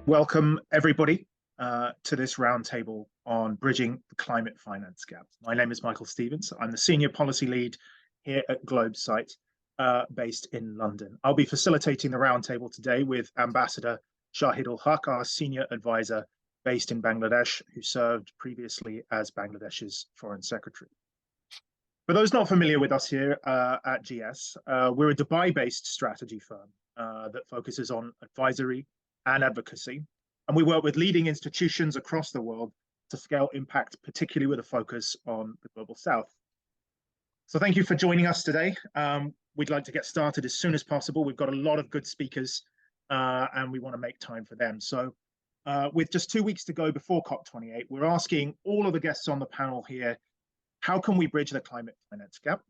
Welcome, everybody, to this roundtable on bridging the climate finance gap. My name is Michael Stevens. I'm the Senior Policy Lead here at GlobeSight, based in London. I'll be facilitating the roundtable today with Ambassador Shahidul Haq, our Senior Advisor based in Bangladesh, who served previously as Bangladesh's Foreign Secretary. For those not familiar with us here at GS, we're a Dubai-based strategy firm that focuses on advisory and advocacy, and we work with leading institutions across the world to scale impact, particularly with a focus on the Global South. So thank you for joining us today. We'd like to get started as soon as possible. We've got a lot of good speakers and we want to make time for them. So with just 2 weeks to go before COP28, we're asking all of the guests on the panel here, how can we bridge the climate finance gap?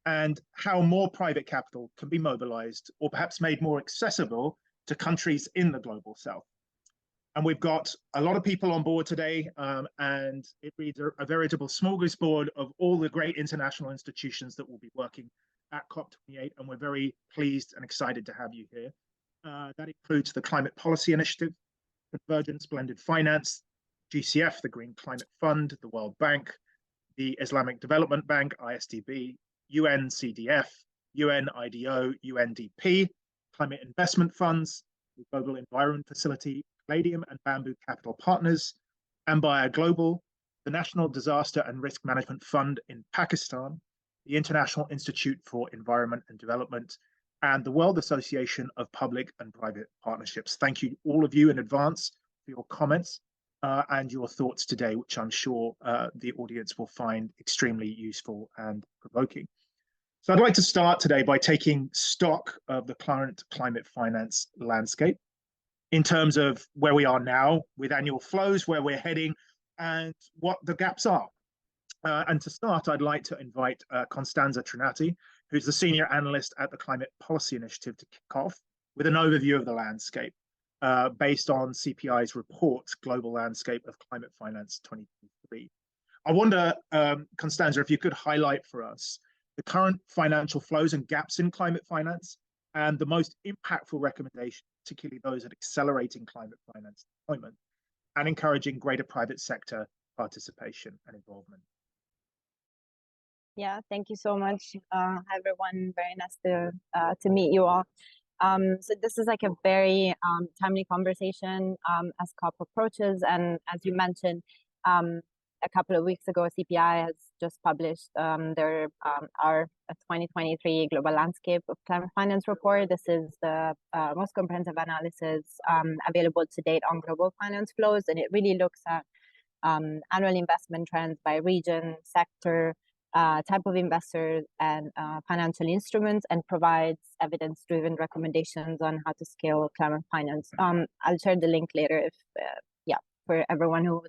And how more private capital can be mobilized or perhaps made more accessible to countries in the Global South. And we've got a lot of people on board today, and it reads a veritable smorgasbord of all the great international institutions that will be working at COP28, and we're very pleased and excited to have you here. That includes the Climate Policy Initiative, Convergence Blended Finance, GCF, the Green Climate Fund, the World Bank, the Islamic Development Bank, ISDB, UNCDF, UNIDO, UNDP, Climate Investment Funds, the Global Environment Facility, Palladium and Bamboo Capital Partners, Ambire Global, the National Disaster and Risk Management Fund in Pakistan, the International Institute for Environment and Development, and the World Association of Public and Private Partnerships. Thank you, all of you in advance, for your comments and your thoughts today, which I'm sure the audience will find extremely useful and provoking. So I'd like to start today by taking stock of the current climate finance landscape in terms of where we are now with annual flows, where we're heading, and what the gaps are. And to start, I'd like to invite Costanza Strinati, who's the Senior Analyst at the Climate Policy Initiative, to kick off with an overview of the landscape based on CPI's report, Global Landscape of Climate Finance 2023. I wonder, Costanza, if you could highlight for us the current financial flows and gaps in climate finance, and the most impactful recommendations, particularly those at accelerating climate finance deployment and encouraging greater private sector participation and involvement. Yeah, thank you so much. Hi, everyone. Very nice to meet you all. So this is like a very timely conversation as COP approaches, and as you mentioned, a couple of weeks ago, CPI has just published our 2023 Global Landscape of Climate Finance report. This is the most comprehensive analysis available to date on global finance flows, and it really looks at annual investment trends by region, sector, type of investors, and financial instruments, and provides evidence-driven recommendations on how to scale climate finance. I'll share the link later if, for everyone who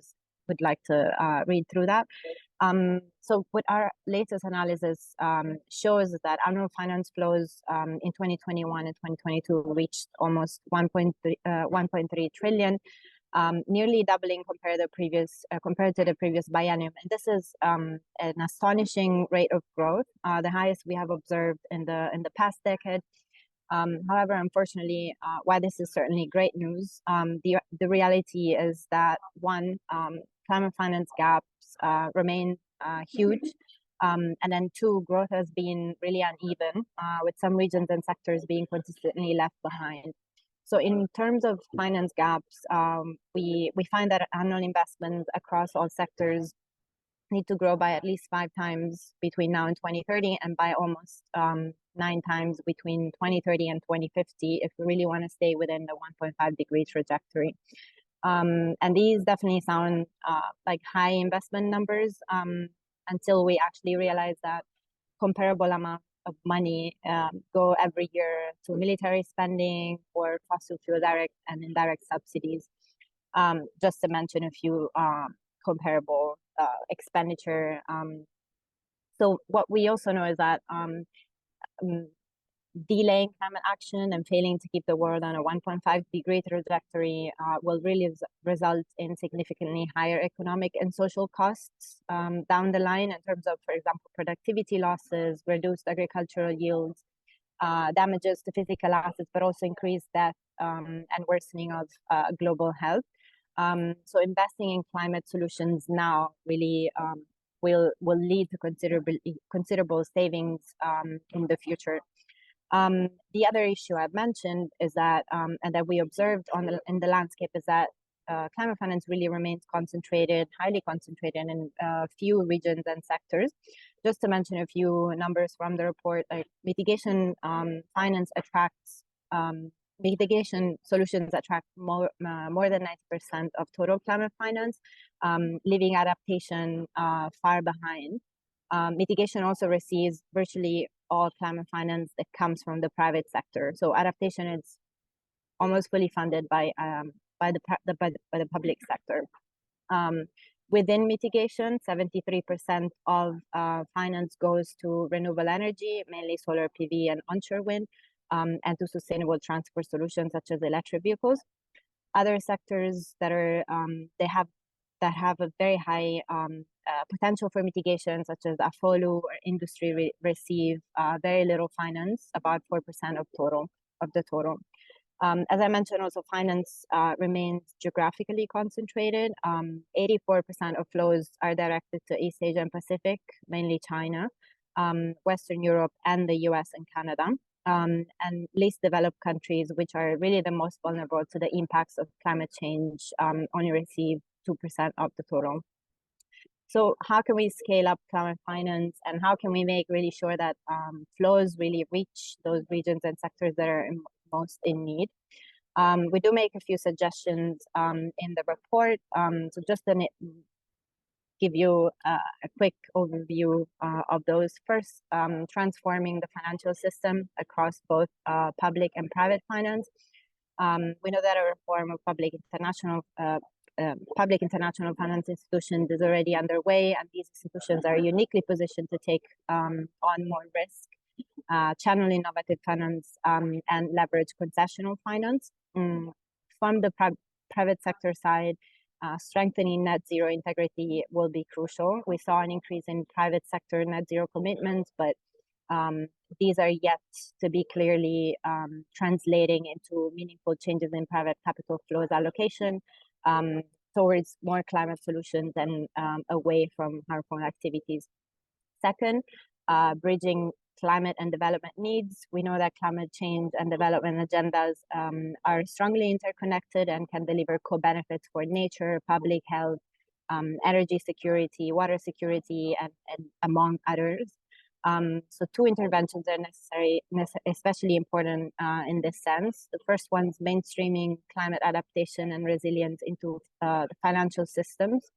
would like to read through that. So what our latest analysis shows is that annual finance flows in 2021 and 2022 reached almost 1.3 trillion, nearly doubling compared to the previous biennium. And this is an astonishing rate of growth, the highest we have observed in the past decade. However, unfortunately, while this is certainly great news, the reality is that one, climate finance gaps remain huge, and then two, growth has been really uneven, with some regions and sectors being consistently left behind. So in terms of finance gaps, we find that annual investments across all sectors need to grow by at least 5 times between now and 2030, and by almost 9 times between 2030 and 2050 if we really want to stay within the 1.5 degree trajectory. And these definitely sound like high investment numbers until we actually realize that comparable amount of money go every year to military spending or fossil fuel direct and indirect subsidies, just to mention a few comparable expenditure. So what we also know is that delaying climate action and failing to keep the world on a 1.5 degree trajectory will really result in significantly higher economic and social costs down the line in terms of, for example, productivity losses, reduced agricultural yields, damages to physical assets, but also increased death and worsening of global health. So investing in climate solutions now really will lead to considerable savings in the future. The other issue I've mentioned is that, and that we observed in the landscape, is that climate finance really remains highly concentrated in a few regions and sectors. Just to mention a few numbers from the report, like mitigation finance attracts, mitigation solutions attract more than 90% of total climate finance, leaving adaptation far behind. Mitigation also receives virtually all climate finance that comes from the private sector. So adaptation is almost fully funded by the public sector. Within mitigation, 73% of finance goes to renewable energy, mainly solar PV and onshore wind, and to sustainable transport solutions such as electric vehicles. Other sectors that have a very high potential for mitigation, such as Afolu or industry, receive very little finance, about 4% of the total. As I mentioned, also finance remains geographically concentrated. 84% of flows are directed to East Asia and Pacific, mainly China, Western Europe, and the US and Canada. And least developed countries, which are really the most vulnerable to the impacts of climate change, only receive 2% of the total. So how can we scale up climate finance, and how can we make really sure that flows really reach those regions and sectors that are most in need? We do make a few suggestions in the report. So just to give you a quick overview of those. First, transforming the financial system across both public and private finance. We know that a reform of public international finance institutions is already underway, and these institutions are uniquely positioned to take on more risk, channel innovative finance, and leverage concessional finance. From the private sector side, strengthening net zero integrity will be crucial. We saw an increase in private sector net zero commitments, but these are yet to be clearly translating into meaningful changes in private capital flows allocation towards more climate solutions and away from harmful activities. Second, bridging climate and development needs. We know that climate change and development agendas are strongly interconnected and can deliver co-benefits for nature, public health, energy security, water security, and among others. So two interventions are necessary, especially important in this sense. The first one's mainstreaming climate adaptation and resilience into the financial systems.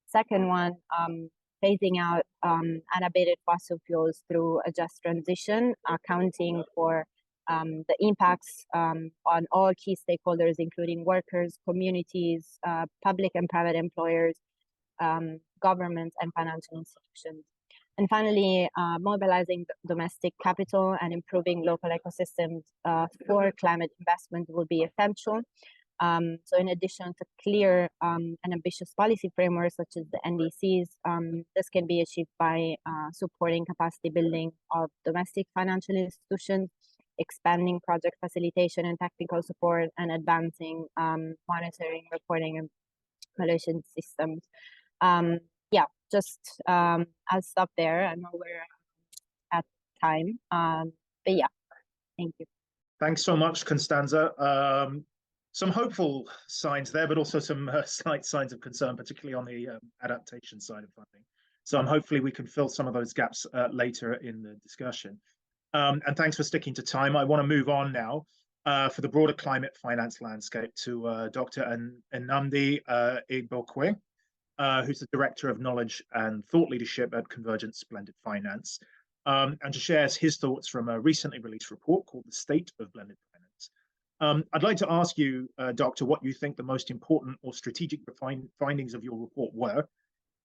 Second one, phasing out unabated fossil fuels through a just transition, accounting for the impacts on all key stakeholders, including workers, communities, public and private employers, governments, and financial institutions. And finally, mobilizing domestic capital and improving local ecosystems for climate investment will be essential. So in addition to clear and ambitious policy frameworks such as the NDCs, this can be achieved by supporting capacity building of domestic financial institutions, expanding project facilitation and technical support, and advancing monitoring, reporting, and evaluation systems. I'll stop there. I know we're at time, but yeah, thank you. Thanks so much, Costanza. Some hopeful signs there, but also some slight signs of concern, particularly on the adaptation side of funding. So hopefully we can fill some of those gaps later in the discussion. And thanks for sticking to time. I want to move on now for the broader climate finance landscape to Dr. Nnamdi Igbokwe, who's the Director of Knowledge and Thought Leadership at Convergence Blended Finance, and to share his thoughts from a recently released report called The State of Blended Finance. I'd like to ask you, Doctor, what you think the most important or strategic findings of your report were,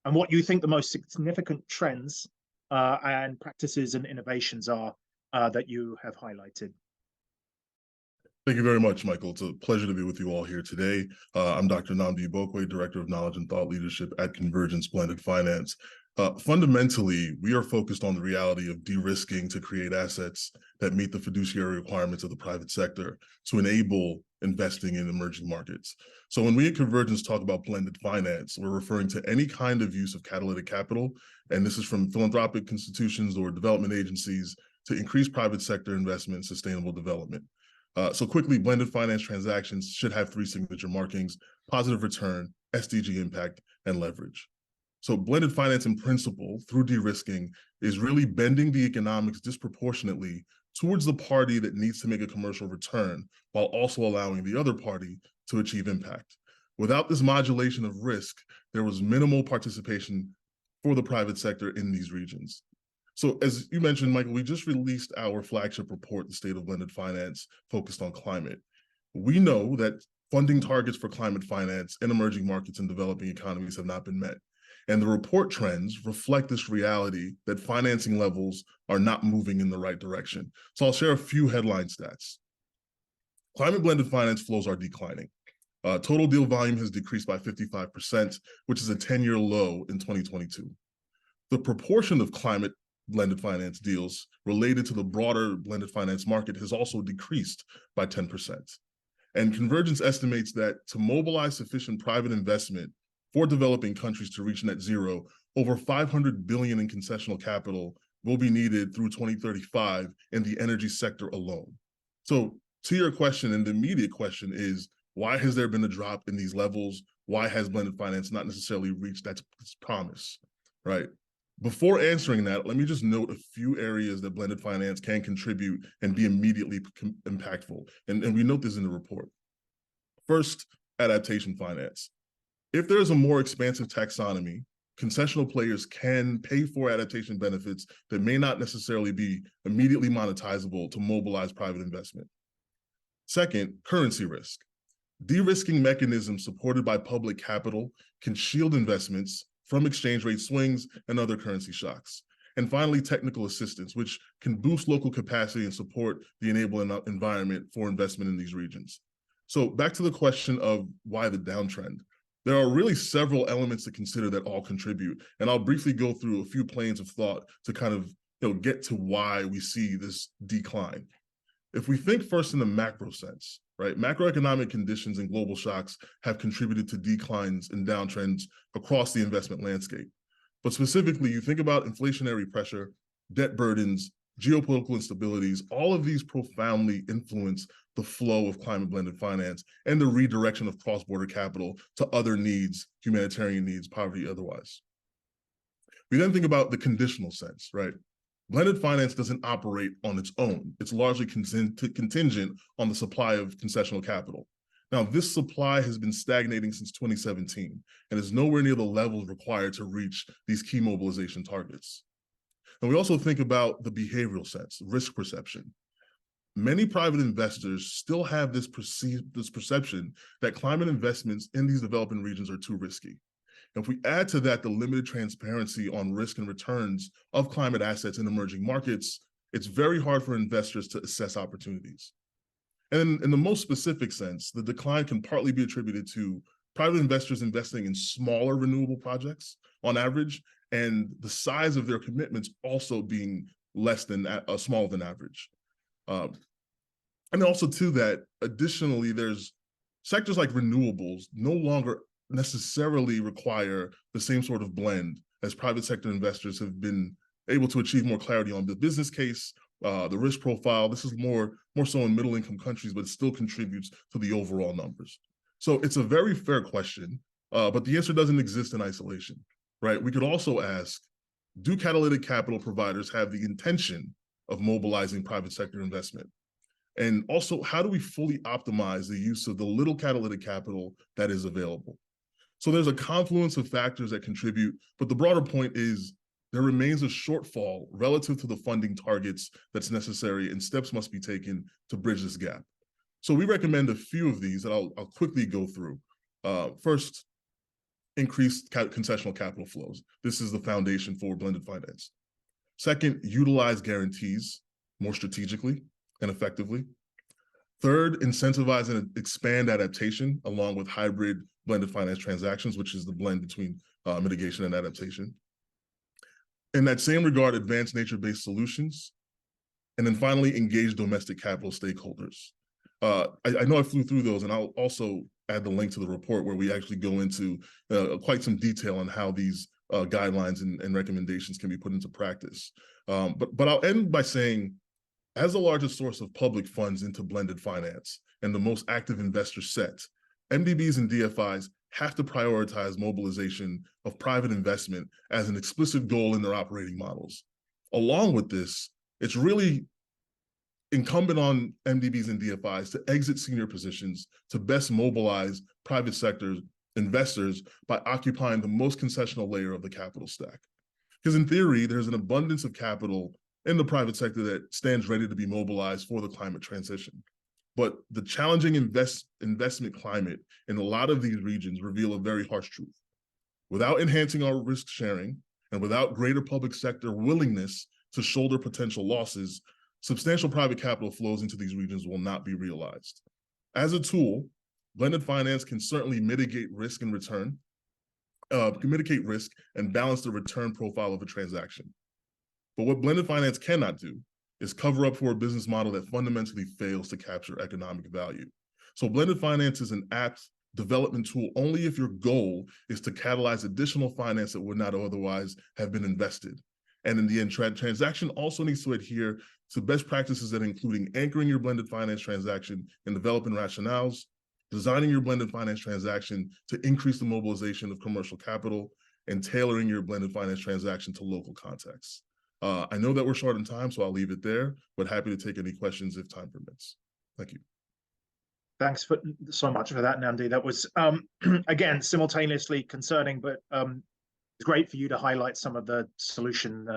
and what you think the most significant trends and practices and innovations are that you have highlighted. Thank you very much, Michael. It's a pleasure to be with you all here today. I'm Dr. Nnamdi Igbokwe, Director of Knowledge and Thought Leadership at Convergence Blended Finance. Fundamentally, we are focused on the reality of de-risking to create assets that meet the fiduciary requirements of the private sector to enable investing in emerging markets. So when we at Convergence talk about blended finance, we're referring to any kind of use of catalytic capital, and this is from philanthropic institutions or development agencies to increase private sector investment in sustainable development. So quickly, blended finance transactions should have three signature markings: positive return, SDG impact, and leverage. So blended finance in principle, through de-risking, is really bending the economics disproportionately towards the party that needs to make a commercial return, while also allowing the other party to achieve impact. Without this modulation of risk, there was minimal participation for the private sector in these regions. So as you mentioned, Michael, we just released our flagship report, The State of Blended Finance, focused on climate. We know that funding targets for climate finance in emerging markets and developing economies have not been met. And the report trends reflect this reality that financing levels are not moving in the right direction. So I'll share a few headline stats. Climate blended finance flows are declining. Total deal volume has decreased by 55%, which is a 10-year low in 2022. The proportion of climate blended finance deals related to the broader blended finance market has also decreased by 10%. And Convergence estimates that to mobilize sufficient private investment for developing countries to reach net zero, over $500 billion in concessional capital will be needed through 2035 in the energy sector alone. So to your question, and the immediate question is, why has there been a drop in these levels? Why has blended finance not necessarily reached that promise, right? Before answering that, let me just note a few areas that blended finance can contribute and be immediately impactful. And we note this in the report. First, adaptation finance. If there's a more expansive taxonomy, concessional players can pay for adaptation benefits that may not necessarily be immediately monetizable to mobilize private investment. Second, currency risk. De-risking mechanisms supported by public capital can shield investments from exchange rate swings and other currency shocks. And finally, technical assistance, which can boost local capacity and support the enabling environment for investment in these regions. So back to the question of why the downtrend. There are really several elements to consider that all contribute. And I'll briefly go through a few planes of thought to kind of get to why we see this decline. If we think first in the macro sense, right, macroeconomic conditions and global shocks have contributed to declines and downtrends across the investment landscape. But specifically, you think about inflationary pressure, debt burdens, geopolitical instabilities, all of these profoundly influence the flow of climate blended finance and the redirection of cross-border capital to other needs, humanitarian needs, poverty, otherwise. We then think about the conditional sense, right? Blended finance doesn't operate on its own. It's largely contingent on the supply of concessional capital. Now, this supply has been stagnating since 2017 and is nowhere near the levels required to reach these key mobilization targets. And we also think about the behavioral sense, risk perception. Many private investors still have this perception that climate investments in these developing regions are too risky. If we add to that the limited transparency on risk and returns of climate assets in emerging markets, it's very hard for investors to assess opportunities. And in the most specific sense, the decline can partly be attributed to private investors investing in smaller renewable projects on average, and the size of their commitments also being less than smaller than average. And also to that, additionally, there's sectors like renewables no longer necessarily require the same sort of blend as private sector investors have been able to achieve more clarity on the business case, the risk profile. This is more so in middle income countries, but it still contributes to the overall numbers. So it's a very fair question, but the answer doesn't exist in isolation, right? We could also ask, do catalytic capital providers have the intention of mobilizing private sector investment? And also, how do we fully optimize the use of the little catalytic capital that is available? So there's a confluence of factors that contribute, but the broader point is there remains a shortfall relative to the funding targets that's necessary, and steps must be taken to bridge this gap. So we recommend a few of these that I'll quickly go through. First, increased concessional capital flows. This is the foundation for blended finance. Second, utilize guarantees more strategically and effectively. Third, incentivize and expand adaptation along with hybrid blended finance transactions, which is the blend between mitigation and adaptation. In that same regard, advance nature-based solutions, and then finally, engage domestic capital stakeholders. I know I flew through those, and I'll also add the link to the report where we actually go into quite some detail on how these guidelines and recommendations can be put into practice. But I'll end by saying, as the largest source of public funds into blended finance and the most active investor set, MDBs and DFIs have to prioritize mobilization of private investment as an explicit goal in their operating models. Along with this, it's really incumbent on MDBs and DFIs to exit senior positions to best mobilize private sector investors by occupying the most concessional layer of the capital stack. Because in theory, there's an abundance of capital in the private sector that stands ready to be mobilized for the climate transition. But the challenging investment climate in a lot of these regions reveal a very harsh truth. Without enhancing our risk sharing and without greater public sector willingness to shoulder potential losses, substantial private capital flows into these regions will not be realized. As a tool, blended finance can certainly mitigate risk and return, and balance the return profile of a transaction. But what blended finance cannot do is cover up for a business model that fundamentally fails to capture economic value. So blended finance is an apt development tool only if your goal is to catalyze additional finance that would not otherwise have been invested. And in the end, transaction also needs to adhere to best practices that including anchoring your blended finance transaction in development rationales, designing your blended finance transaction to increase the mobilization of commercial capital, and tailoring your blended finance transaction to local contexts. I know that we're short on time, so I'll leave it there, but happy to take any questions if time permits. Thank you. Thanks so much for that, Nnamdi. That was, again, simultaneously concerning, but it's great for you to highlight some of the solutions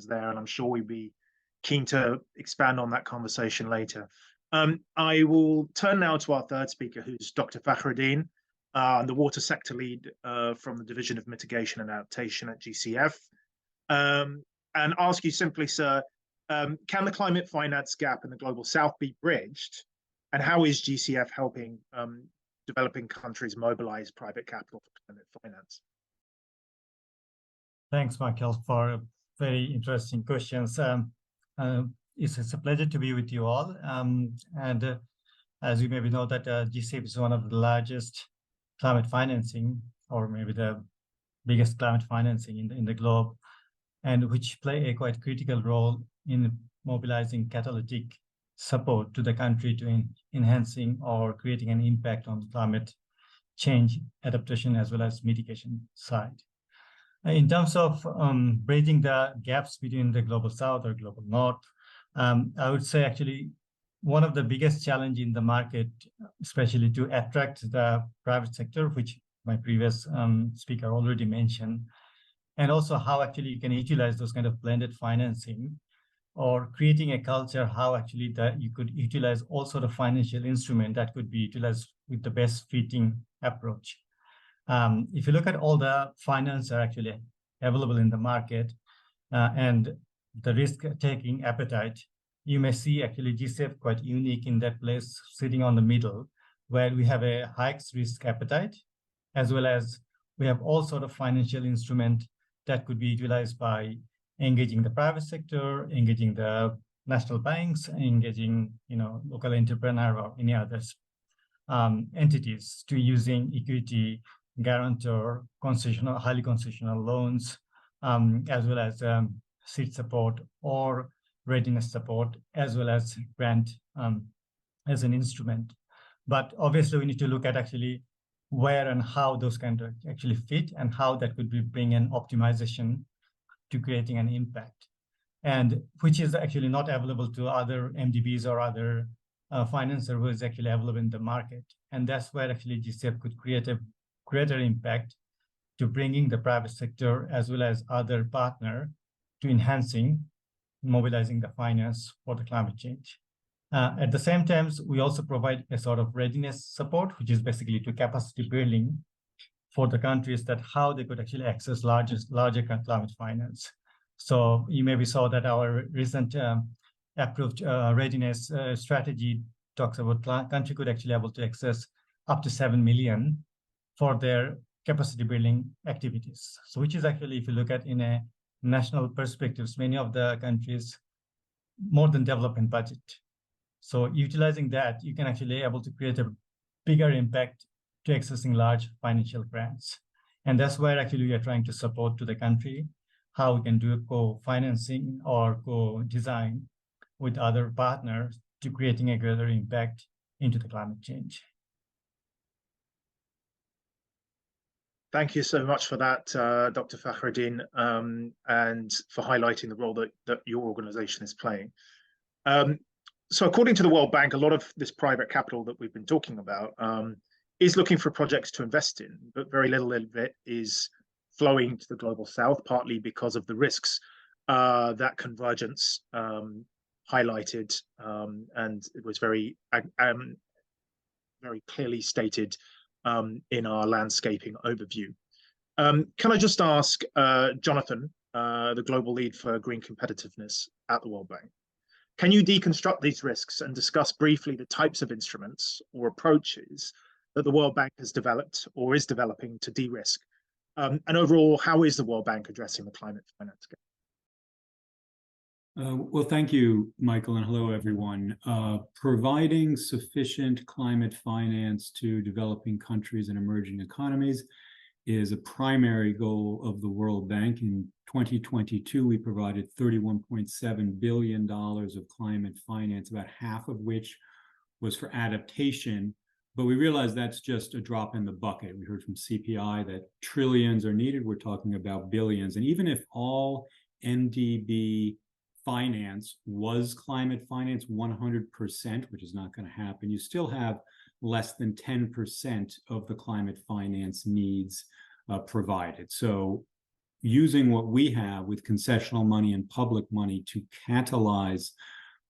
there, and I'm sure we'd be keen to expand on that conversation later. I will turn now to our third speaker, who's Dr. Fakhruddin, the water sector lead from the Division of Mitigation and Adaptation at GCF. And ask you simply, sir, can the climate finance gap in the Global South be bridged? And how is GCF helping developing countries mobilize private capital for climate finance? Thanks, Michael, for very interesting questions. It's a pleasure to be with you all. As you maybe know, that GCF is one of the largest climate financing, or maybe the biggest climate financing in the globe, and which play a quite critical role in mobilizing catalytic support to the country to enhancing or creating an impact on climate change, adaptation, as well as mitigation side. In terms of bridging the gaps between the Global South or Global North, I would say actually one of the biggest challenge in the market, especially to attract the private sector, which my previous speaker already mentioned, and also how actually you can utilize those kind of blended financing, or creating a culture how actually that you could utilize all sort of financial instrument that could be utilized with the best fitting approach. If you look at all the finance are actually available in the market and the risk-taking appetite, you may see actually GCF quite unique in that place, sitting on the middle, where we have a high risk appetite, as well as we have all sort of financial instrument that could be utilized by engaging the private sector, engaging the national banks, engaging local entrepreneur or any other entities, to using equity, guarantor, concessional, highly concessional loans, as well as seed support or readiness support, as well as grant as an instrument. But obviously we need to look at actually where and how those kind of actually fit, and how that could be bring an optimization to creating an impact, and which is actually not available to other MDBs or other financer who is actually available in the market. And that's where actually GCF could create a greater impact to bringing the private sector as well as other partner to enhancing, mobilizing the finance for the climate change. At the same time, we also provide a sort of readiness support, which is basically to capacity building for the countries, that how they could actually access larger climate finance. So you maybe saw that our recent approved readiness strategy talks about country could actually able to access up to 7 million for their capacity building activities. So which is actually, if you look at in a national perspectives, many of the countries more than development budget. So utilizing that, you can actually able to create a bigger impact to accessing large financial grants. And that's where actually we are trying to support to the country, how we can do co-financing or co-design with other partners to creating a greater impact into the climate change. Thank you so much for that, Dr. Fakhruddin, and for highlighting the role that your organization is playing. So according to the World Bank, a lot of this private capital that we've been talking about is looking for projects to invest in, but very little of it is flowing to the global south, partly because of the risks that convergence highlighted, and it was very clearly stated in our landscaping overview. Can I just ask Jonathan, the global lead for green competitiveness at the World Bank, can you deconstruct these risks and discuss briefly the types of instruments or approaches that the World Bank has developed or is developing to de-risk? And overall, how is the World Bank addressing the climate finance gap? Well, thank you, Michael, and hello, everyone. Providing sufficient climate finance to developing countries and emerging economies is a primary goal of the World Bank. In 2022, we provided $31.7 billion of climate finance, about half of which was for adaptation. But we realize that's just a drop in the bucket. We heard from CPI that trillions are needed. We're talking about billions. And even if all MDB finance was climate finance 100%, which is not going to happen, you still have less than 10% of the climate finance needs provided. So using what we have with concessional money and public money to catalyze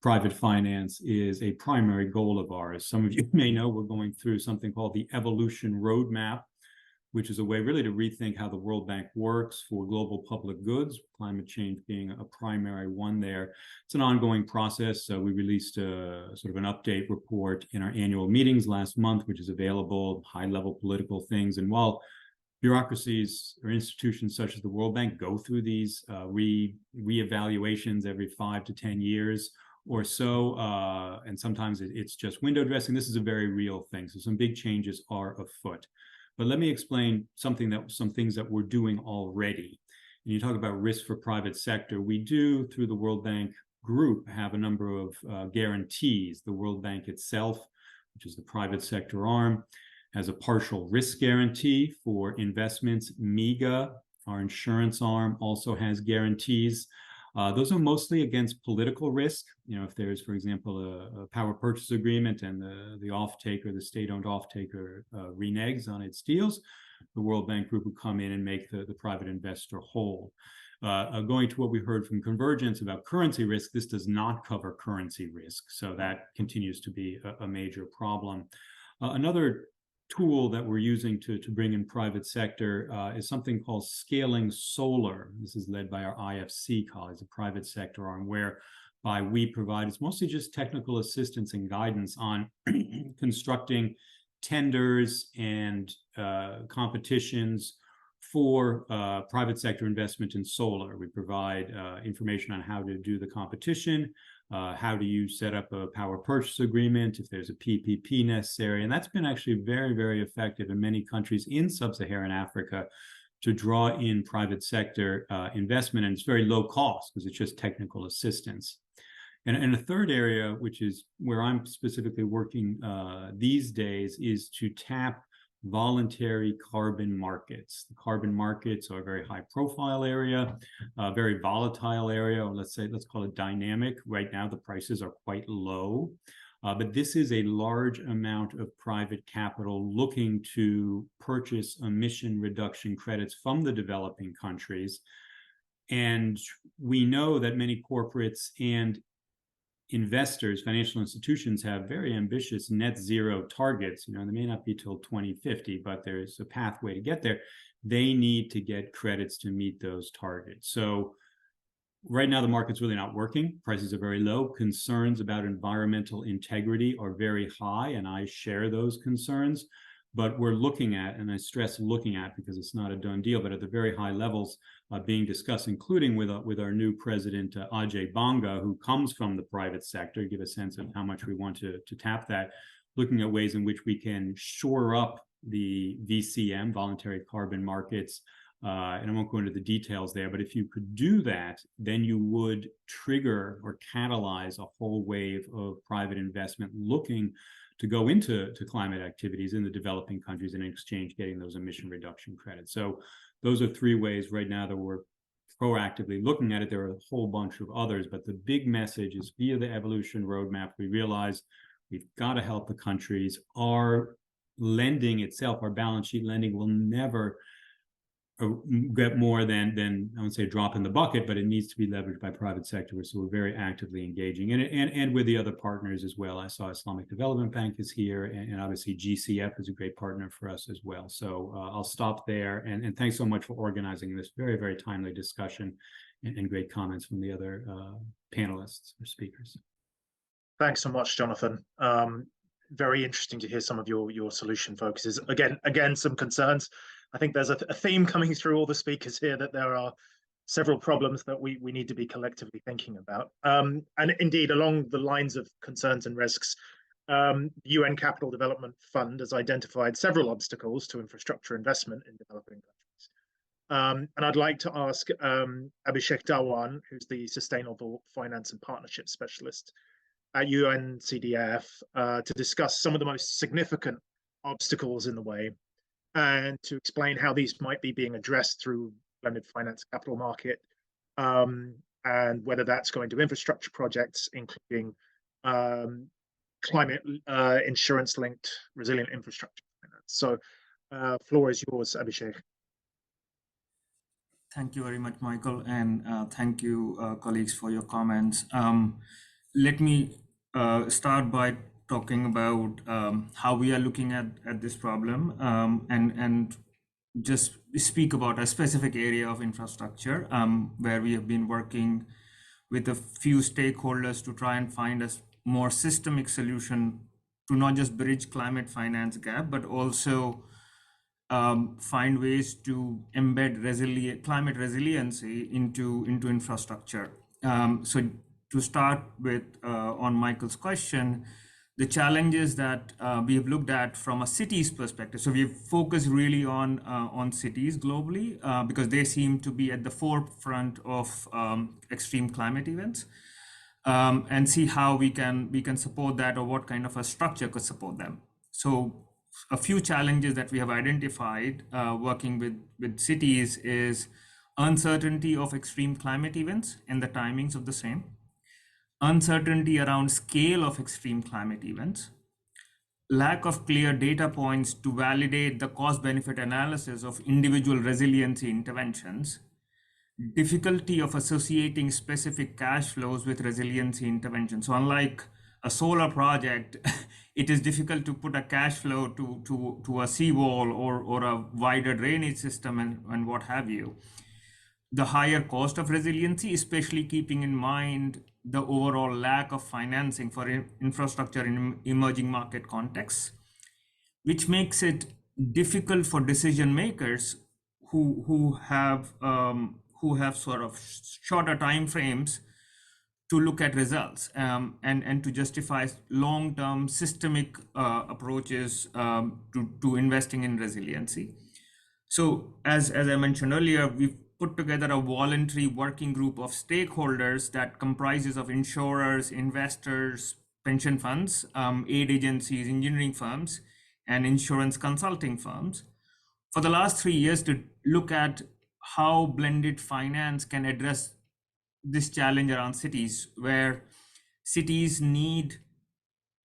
private finance is a primary goal of ours. Some of you may know we're going through something called the Evolution Roadmap, which is a way really to rethink how the World Bank works for global public goods, climate change being a primary one there. It's an ongoing process. So we released a sort of an update report in our annual meetings last month, which is available, high-level political things. And while bureaucracies or institutions such as the World Bank go through these re-evaluations every 5 to 10 years or so, and sometimes it's just window dressing, this is a very real thing. So some big changes are afoot. But let me explain some things that we're doing already. And you talk about risk for private sector. We do, through the World Bank Group, have a number of guarantees. The World Bank itself, which is the private sector arm, has a partial risk guarantee for investments. MIGA, our insurance arm, also has guarantees. Those are mostly against political risk. You know, if there's, for example, a power purchase agreement and the off-taker, the state-owned off-taker reneges on its deals, the World Bank Group would come in and make the private investor whole. Going to what we heard from Convergence about currency risk, this does not cover currency risk. So that continues to be a major problem. Another tool that we're using to bring in private sector is something called Scaling Solar. This is led by our IFC colleagues, a private sector arm, whereby we provide, it's mostly just technical assistance and guidance on constructing tenders and competitions for private sector investment in solar. We provide information on how to do the competition, how do you set up a power purchase agreement, if there's a PPP necessary. And that's been actually very, very effective in many countries in sub-Saharan Africa to draw in private sector investment. And it's very low cost because it's just technical assistance. And a third area, which is where I'm specifically working these days, is to tap voluntary carbon markets. The carbon markets are a very high profile area, a very volatile area, or let's call it dynamic. Right now, the prices are quite low, but this is a large amount of private capital looking to purchase emission reduction credits from the developing countries. And we know that many corporates and investors, financial institutions, have very ambitious net zero targets. You know, they may not be till 2050, but there's a pathway to get there. They need to get credits to meet those targets. So right now, the market's really not working. Prices are very low. Concerns about environmental integrity are very high, and I share those concerns. But we're looking at, and I stress looking at because it's not a done deal, but at the very high levels being discussed, including with our new president, Ajay Banga, who comes from the private sector, to give a sense of how much we want to tap that, looking at ways in which we can shore up the VCM, voluntary carbon markets. And I won't go into the details there, but if you could do that, then you would trigger or catalyze a whole wave of private investment looking to go into climate activities in the developing countries and in exchange getting those emission reduction credits. So those are three ways right now that we're proactively looking at it. There are a whole bunch of others, but the big message is via the evolution roadmap, we realize we've got to help the countries. Our lending itself, our balance sheet lending will never get more than I would say a drop in the bucket, but it needs to be leveraged by private sector. So we're very actively engaging in it, and with the other partners as well. I saw Islamic Development Bank is here, and obviously GCF is a great partner for us as well. So I'll stop there, and thanks so much for organizing this very, very timely discussion and great comments from the other panelists or speakers. Thanks so much, Jonathan. Very interesting to hear some of your solution focuses. Again, some concerns. I think there's a theme coming through all the speakers here that there are several problems that we need to be collectively thinking about. And indeed, along the lines of concerns and risks, UN Capital Development Fund has identified several obstacles to infrastructure investment in developing countries. And I'd like to ask Abhisheik Dhawan, who's the Sustainable Finance and Partnership Specialist at UNCDF, to discuss some of the most significant obstacles in the way and to explain how these might be being addressed through blended finance capital market, and whether that's going to infrastructure projects, including climate insurance-linked resilient infrastructure finance. So floor is yours, Abhisheik. Thank you very much, Michael, and thank you, colleagues, for your comments. Let me start by talking about how we are looking at this problem, and just speak about a specific area of infrastructure where we have been working with a few stakeholders to try and find a more systemic solution to not just bridge climate finance gap, but also find ways to embed climate resiliency into infrastructure. So to start with, on Michael's question, the challenges that we have looked at from a city's perspective. So we've focused really on cities globally because they seem to be at the forefront of extreme climate events, and see how we can support that, or what kind of a structure could support them. So a few challenges that we have identified working with cities is uncertainty of extreme climate events and the timings of the same, uncertainty around scale of extreme climate events, lack of clear data points to validate the cost-benefit analysis of individual resiliency interventions, difficulty of associating specific cash flows with resiliency interventions. So unlike a solar project, it is difficult to put a cash flow to a seawall or a wider drainage system and what have you. The higher cost of resiliency, especially keeping in mind the overall lack of financing for infrastructure in emerging market contexts, which makes it difficult for decision makers who have sort of shorter time frames to look at results and to justify long-term systemic approaches to investing in resiliency. So as I mentioned earlier, we've put together a voluntary working group of stakeholders that comprises of insurers, investors, pension funds, aid agencies, engineering firms, and insurance consulting firms for the last 3 years to look at how blended finance can address this challenge around cities, where cities need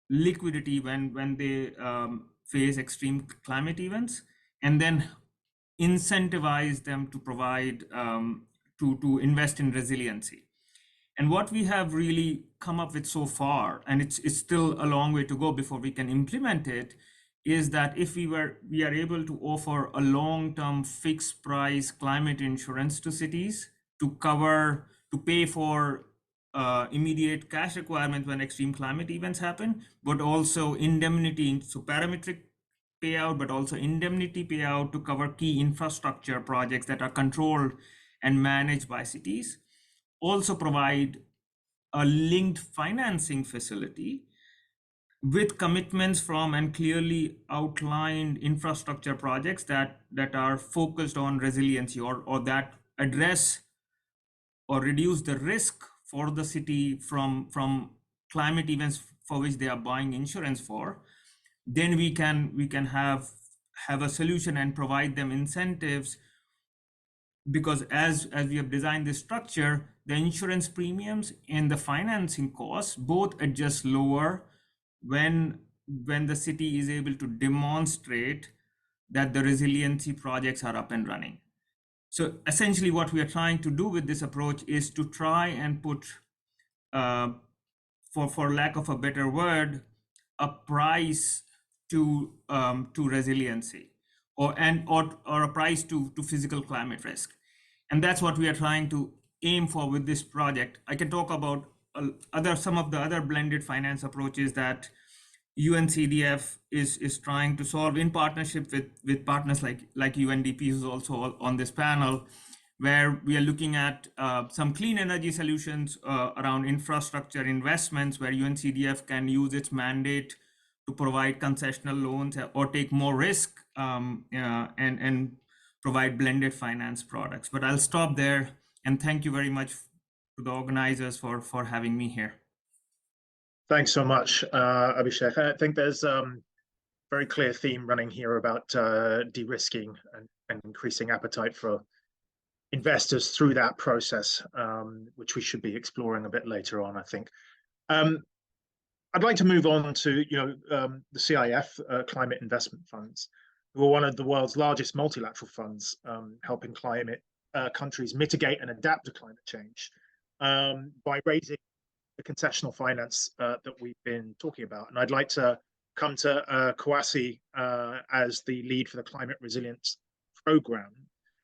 liquidity when they face extreme climate events, and then incentivize them to provide to invest in resiliency. And what we have really come up with so far, and it's still a long way to go before we can implement it, is that if we are able to offer a long-term fixed price climate insurance to cities to pay for immediate cash requirements when extreme climate events happen, but also indemnity, so parametric payout, but also indemnity payout to cover key infrastructure projects that are controlled and managed by cities. Also provide a linked financing facility with commitments from and clearly outlined infrastructure projects that are focused on resiliency or that address or reduce the risk for the city from climate events for which they are buying insurance for. Then we can have a solution and provide them incentives, because as we have designed this structure, the insurance premiums and the financing costs both adjust lower when the city is able to demonstrate that the resiliency projects are up and running. So essentially what we are trying to do with this approach is to try and put, for lack of a better word, a price to resiliency, or a price to physical climate risk. And that's what we are trying to aim for with this project. I can talk about some of the other blended finance approaches that UNCDF is trying to solve in partnership with partners like UNDP, who's also on this panel, where we are looking at some clean energy solutions around infrastructure investments, where UNCDF can use its mandate to provide concessional loans or take more risk and provide blended finance products. But I'll stop there, and thank you very much to the organizers for having me here. Thanks so much, Abhisheik. I think there's a very clear theme running here about de-risking and increasing appetite for investors through that process, which we should be exploring a bit later on, I think. I'd like to move on to the CIF, Climate Investment Funds, who are one of the world's largest multilateral funds, helping climate countries mitigate and adapt to climate change by raising the concessional finance that we've been talking about. And I'd like to come to Kouassi as the lead for the Climate Resilience Program.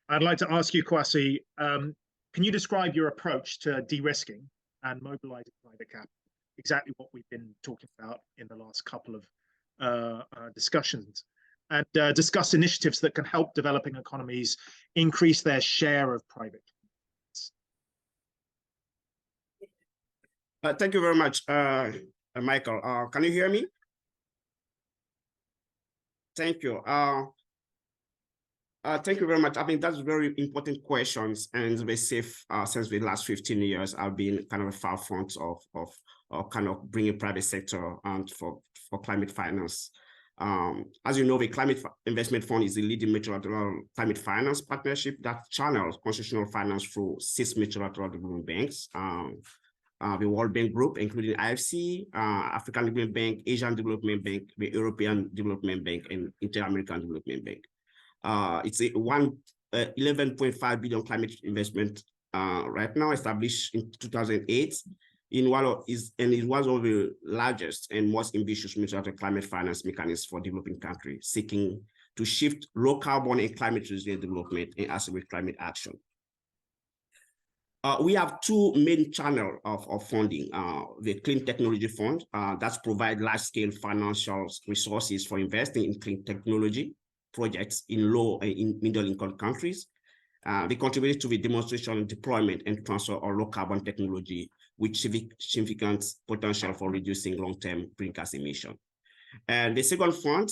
I'd like to ask you, Kouassi, can you describe your approach to de-risking and mobilizing private capital? Exactly what we've been talking about in the last couple of discussions, and discuss initiatives that can help developing economies increase their share of private. Thank you very much, Michael. Can you hear me? Thank you. Thank you very much. I think that's very important questions, and to be safe, since the last 15 years, I've been kind of a far front of kind of bringing private sector and for climate finance. As you know, the Climate Investment Fund is the leading multilateral climate finance partnership that channels constitutional finance through 6 multilateral development banks. The World Bank Group, including IFC, African Development Bank, Asian Development Bank, the European Development Bank, and Inter-American Development Bank. It's a 11.5 billion climate investment right now, established in 2008. It was one of the largest and most ambitious multilateral climate finance mechanisms for developing countries, seeking to shift low carbon and climate resilient development and accelerate climate action. We have 2 main channels of funding. The Clean Technology Fund that provides large-scale financial resources for investing in clean technology projects in low and in middle-income countries. They contribute to the demonstration, deployment, and transfer of low-carbon technology with significant potential for reducing long-term greenhouse emission. And the second fund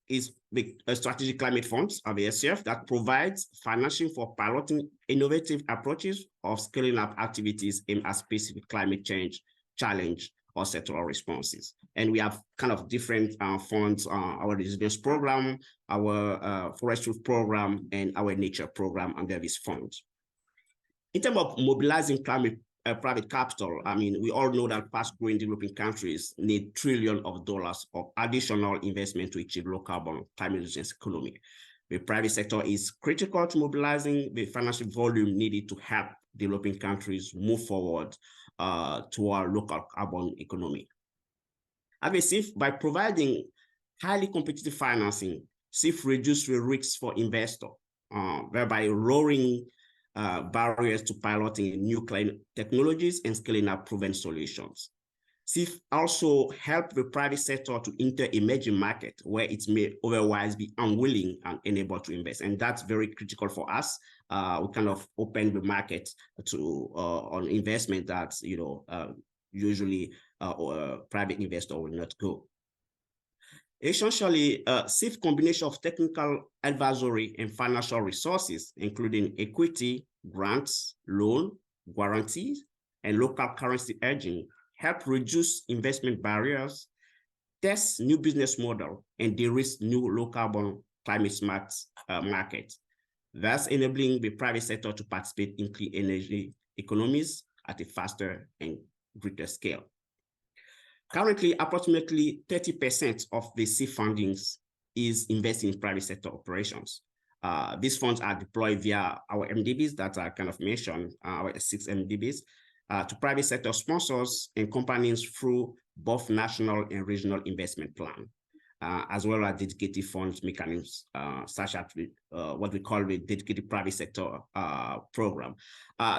is the Strategic Climate Funds of the SCF that provides financing for piloting innovative approaches of scaling up activities aimed at specific climate change challenge or sectoral responses. And we have kind of different funds, our resilience program, our forestry program, and our nature program under these funds. In terms of mobilizing private capital, I mean, we all know that fast-growing developing countries need trillions of dollars of additional investment to achieve low-carbon climate resilience economy. The private sector is critical to mobilizing the financial volume needed to help developing countries move forward to our local carbon economy. Abhisheik, by providing highly competitive financing, CIF reduces the risks for investors, thereby lowering barriers to piloting new climate technologies and scaling up proven solutions. CIF also help the private sector to enter emerging market where it may otherwise be unwilling and unable to invest. And that's very critical for us. We kind of open the market to on investment that, usually private investor will not go. Essentially, CIF combination of technical advisory and financial resources, including equity, grants, loan, guarantees, and local currency hedging, help reduce investment barriers, test new business model, and de-risk new low-carbon climate-smart markets, thus enabling the private sector to participate in clean energy economies at a faster and greater scale. Currently, approximately 30% of the CIF fundings is invested in private sector operations. These funds are deployed via our MDBs that I kind of mentioned, our 6 MDBs, to private sector sponsors and companies through both national and regional investment plan, as well as dedicated funds mechanisms, such as what we call the dedicated private sector program.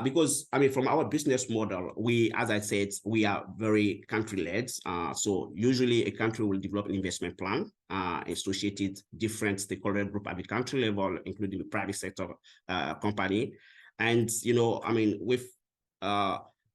Because, I mean, from our business model, as I said, we are very country-led. So usually a country will develop an investment plan, associated different stakeholder group at the country level, including the private sector company. And, I mean, with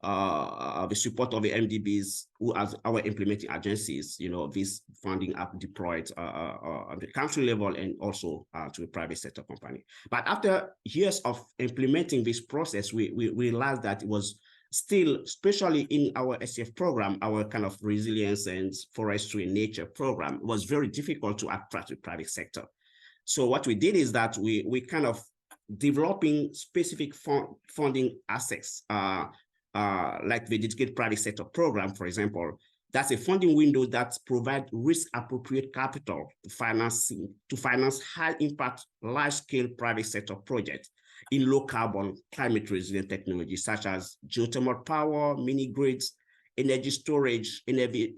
the support of the MDBs, who as our implementing agencies, this funding are deployed on the country level and also to the private sector company. But after years of implementing this process, we realized that it was still, especially in our SCF program, our kind of resilience and forestry and nature program, was very difficult to attract the private sector. So what we did is that we kind of developing specific funding assets, like the dedicated private sector program, for example. That's a funding window that provides risk-appropriate capital to finance high-impact, large-scale private sector projects in low-carbon, climate-resilient technologies such as geothermal power, mini-grids, energy storage, energy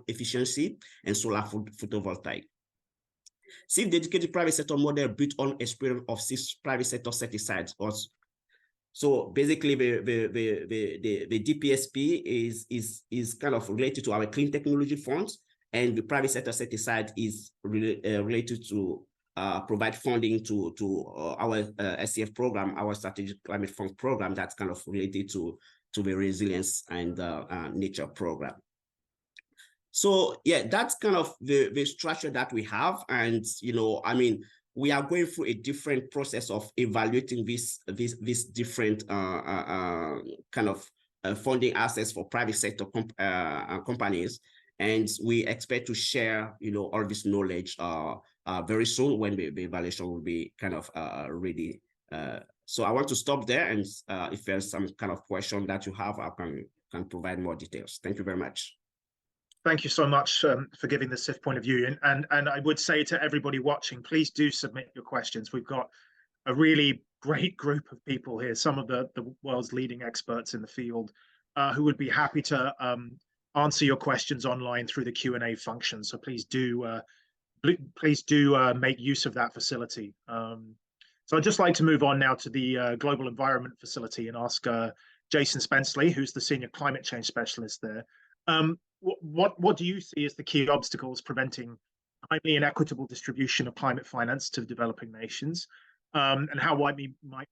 efficiency, and solar photovoltaic. CIF dedicated private sector model built on experience of CIF private sector set-asides. So basically, the DPSP is kind of related to our clean technology funds, and the private sector set-aside is related to provide funding to our SCF program, our strategic climate fund program, that's kind of related to the resilience and nature program. So yeah, that's kind of the structure that we have, and I mean, we are going through a different process of evaluating this different kind of funding assets for private sector companies, and we expect to share all this knowledge very soon when the evaluation will be kind of ready. So I want to stop there, and if there's some kind of question that you have, I can provide more details. Thank you very much. Thank you so much for giving the CIF point of view. And I would say to everybody watching, please do submit your questions. We've got a really great group of people here, some of the world's leading experts in the field, who would be happy to answer your questions online through the Q&A function. So please do make use of that facility. So I'd just like to move on now to the Global Environment Facility and ask Jason Spenceley, who's the Senior Climate Change Specialist there. What do you see as the key obstacles preventing timely and equitable distribution of climate finance to developing nations? And how might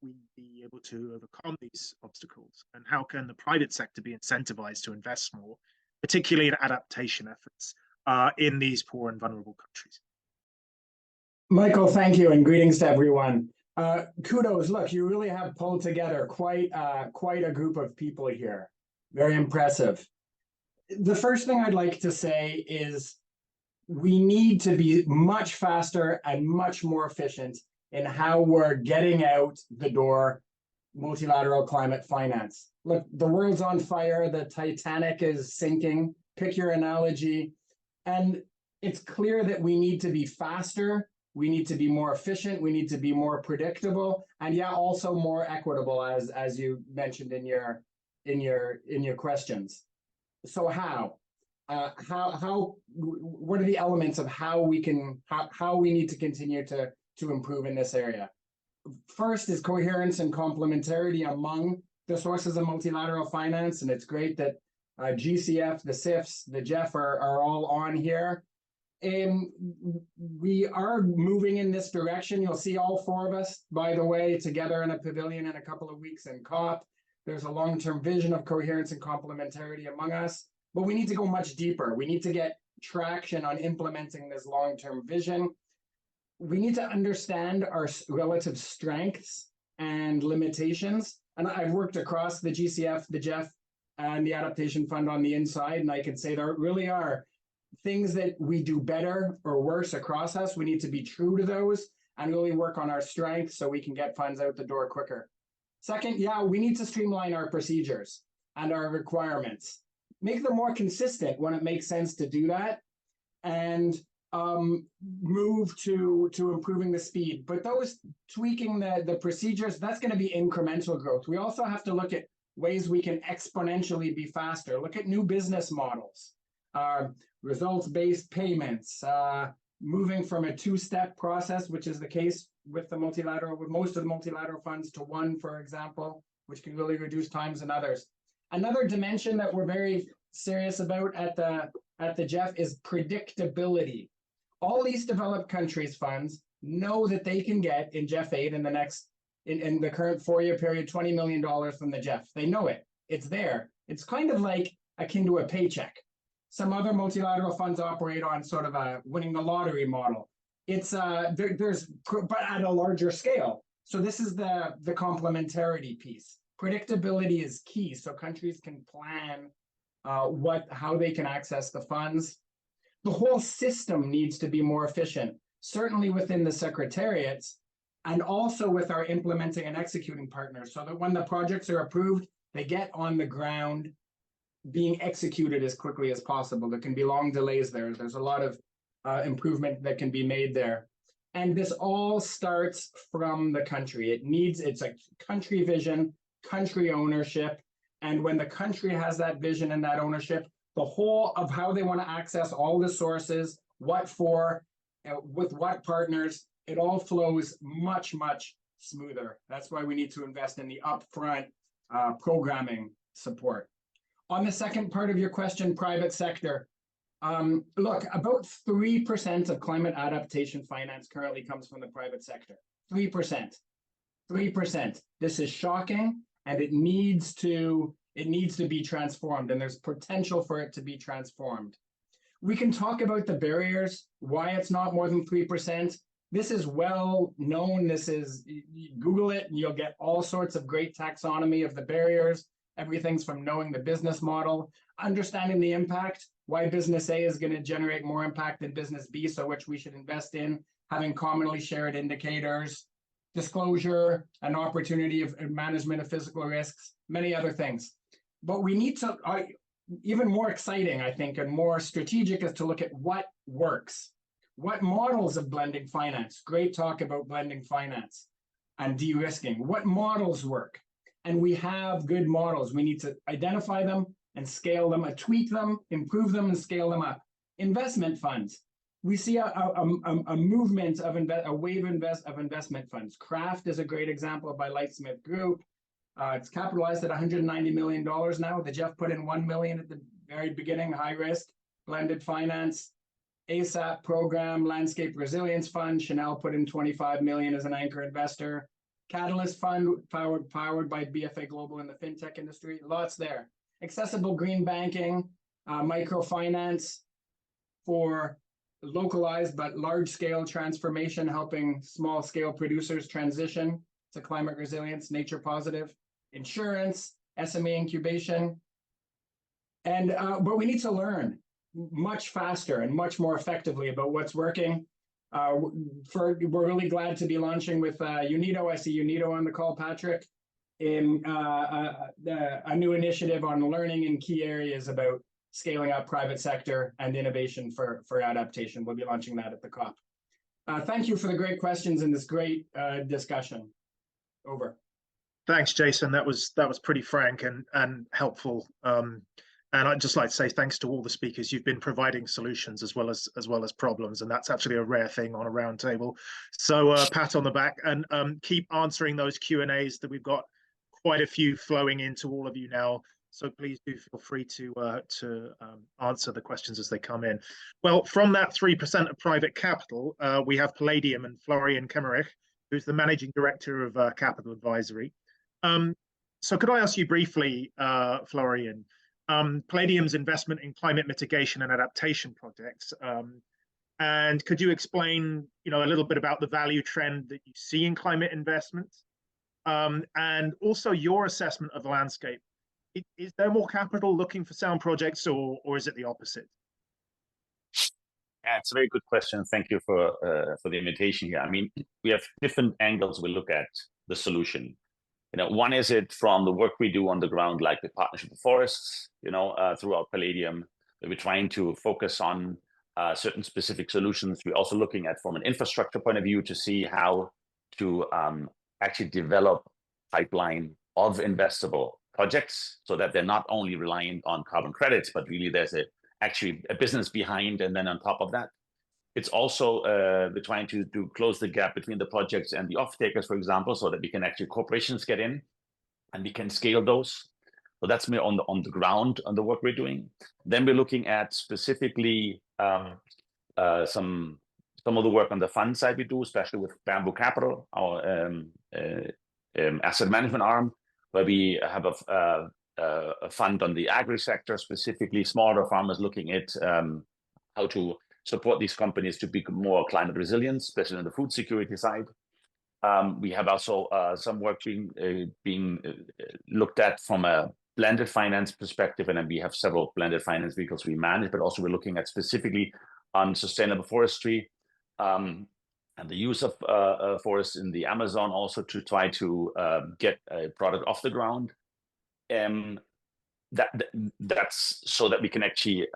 we be able to overcome these obstacles? And how can the private sector be incentivized to invest more, particularly in adaptation efforts in these poor and vulnerable countries? Michael, thank you, and greetings to everyone. Kudos. Look, you really have pulled together quite a group of people here. Very impressive. The first thing I'd like to say is we need to be much faster and much more efficient in how we're getting out the door multilateral climate finance. Look, the world's on fire, the Titanic is sinking, pick your analogy, and it's clear that we need to be faster, we need to be more efficient, we need to be more predictable, and yeah, also more equitable, as you mentioned in your questions. So how what are the elements of how we need to continue to improve in this area? First is coherence and complementarity among the sources of multilateral finance, and it's great that GCF, the CIFs, the GEF are all on here. We are moving in this direction. You'll see all four of us, by the way, together in a pavilion in a couple of weeks in COP. There's a long-term vision of coherence and complementarity among us, but we need to go much deeper. We need to get traction on implementing this long-term vision. We need to understand our relative strengths and limitations. And I've worked across the GCF, the GEF, and the Adaptation Fund on the inside, and I can say there really are things that we do better or worse across us. We need to be true to those and really work on our strengths so we can get funds out the door quicker. Second, yeah, we need to streamline our procedures and our requirements, make them more consistent when it makes sense to do that, and move to improving the speed. But those tweaking the procedures, that's going to be incremental growth. We also have to look at ways we can exponentially be faster. Look at new business models, results-based payments, moving from a two-step process, which is the case with most of the multilateral funds, to one, for example, which can really reduce times and others. Another dimension that we're very serious about at the GEF is predictability. All these developed countries funds know that they can get in GEF 8 in the current 4-year period, $20 million from the GEF. They know it. It's there. It's kind of like akin to a paycheck. Some other multilateral funds operate on sort of a winning the lottery model. It's but at a larger scale. So this is the complementarity piece. Predictability is key, so countries can plan how they can access the funds. The whole system needs to be more efficient, certainly within the secretariats, and also with our implementing and executing partners, so that when the projects are approved, they get on the ground being executed as quickly as possible. There can be long delays there. There's a lot of improvement that can be made there. And this all starts from the country. It's a country vision, country ownership. And when the country has that vision and that ownership, the whole of how they want to access all the sources, what for, with what partners, it all flows much, much smoother. That's why we need to invest in the upfront programming support. On the second part of your question, private sector, look, about 3% of climate adaptation finance currently comes from the private sector. 3%. 3%. This is shocking, and it needs to be transformed, and there's potential for it to be transformed. We can talk about the barriers, why it's not more than 3%. This is well known. Google it, and you'll get all sorts of great taxonomy of the barriers. Everything's from knowing the business model, understanding the impact, why business A is going to generate more impact than business B, so which we should invest in, having commonly shared indicators, disclosure, an opportunity of management of physical risks, many other things. But we need to, even more exciting, I think, and more strategic, is to look at what works. What models of blending finance? Great talk about blending finance and de-risking. What models work? And we have good models. We need to identify them and scale them, tweak them, improve them, and scale them up. Investment funds. We see a movement of a wave of investment funds. Craft is a great example by Lightsmith Group. It's capitalized at $190 million now. The GEF put in $1 million at the very beginning, high risk, blended finance. ASAP program, Landscape Resilience Fund. Chanel put in $25 million as an anchor investor. Catalyst Fund, powered by BFA Global in the fintech industry. Lots there. Accessible green banking, microfinance for localized but large-scale transformation, helping small-scale producers transition to climate resilience, nature positive. Insurance, SME incubation. And but we need to learn much faster and much more effectively about what's working. We're really glad to be launching with UNIDO. I see UNIDO on the call, Patrick, in a new initiative on learning in key areas about scaling up private sector and innovation for adaptation. We'll be launching that at the COP. Thank you for the great questions and this great discussion. Over. Thanks, Jason. That was pretty frank and helpful. And I'd just like to say thanks to all the speakers. You've been providing solutions as well as problems, and that's actually a rare thing on a roundtable. So pat on the back, and keep answering those Q&As that we've got quite a few flowing into all of you now So please do feel free to answer the questions as they come in. Well, from that 3% of private capital, we have Palladium and Florian Kemmerich, who's the managing director of Capital Advisory. So could I ask you briefly, Florian, Palladium's investment in climate mitigation and adaptation projects, and could you explain, a little bit about the value trend that you see in climate investment, and also your assessment of the landscape? Is there more capital looking for sound projects, or is it the opposite? Yeah, it's a very good question. Thank you for the invitation here. I mean, we have different angles we look at the solution. One is it from the work we do on the ground, like the partnership with forests, throughout Palladium, where we're trying to focus on certain specific solutions. We're also looking at from an infrastructure point of view to see how to actually develop pipeline of investable projects so that they're not only reliant on carbon credits, but really there's actually a business behind. And then on top of that, it's also we're trying to close the gap between the projects and the off-takers, for example, so that we can actually corporations get in and we can scale those. So that's more on the ground on the work we're doing. Then we're looking at specifically some of the work on the fund side we do, especially with Bamboo Capital, our asset management arm, where we have a fund on the agri sector, specifically smaller farmers, looking at how to support these companies to be more climate resilient, especially on the food security side. We have also some work being looked at from a blended finance perspective, and then we have several blended finance vehicles we manage, but also we're looking at specifically on sustainable forestry and the use of forests in the Amazon, also to try to get a product off the ground. That's so that we can actually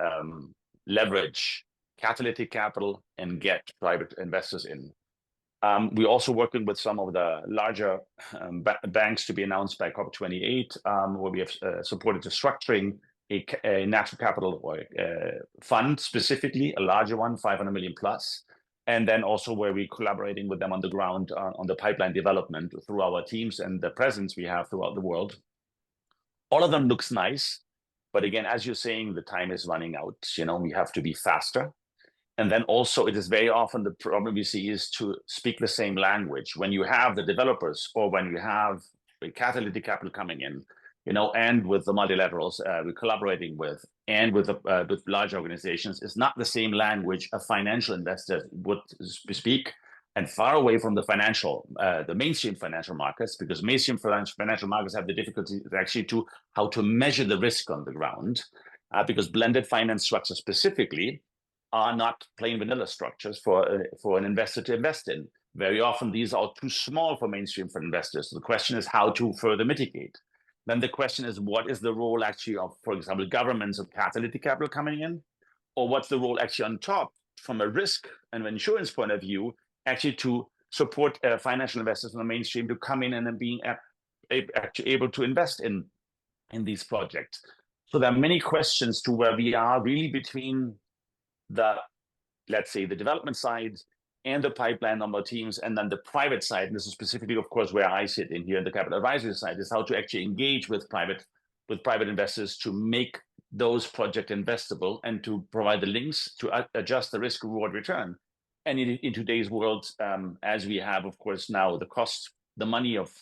leverage catalytic capital and get private investors in. We're also working with some of the larger banks to be announced by COP28, where we have supported the structuring a natural capital or fund, specifically a larger one, 500 million plus. And then also where we're collaborating with them on the ground on the pipeline development through our teams and the presence we have throughout the world. All of them looks nice, but again, as you're saying, the time is running out. We have to be faster. And then also it is very often the problem we see is to speak the same language. When you have the developers or when you have the catalytic capital coming in, and with the multilaterals we're collaborating with, and with large organizations, it's not the same language a financial investor would speak, and far away from the mainstream financial markets, because mainstream financial markets have the difficulty actually to how to measure the risk on the ground, because blended finance structures specifically are not plain vanilla structures for an investor to invest in. Very often these are too small for mainstream for investors. So the question is how to further mitigate. Then the question is, what is the role actually of, for example, governments of catalytic capital coming in? Or what's the role actually on top from a risk and insurance point of view, actually to support financial investors from the mainstream to come in and then being actually able to invest in these projects. So there are many questions to where we are really between the, let's say, the development side and the pipeline number of teams, and then the private side. And this is specifically, of course, where I sit in here in the capital advisory side, is how to actually engage with private investors to make those projects investable and to provide the links to adjust the risk reward return. And in today's world, as we have, of course, now the money of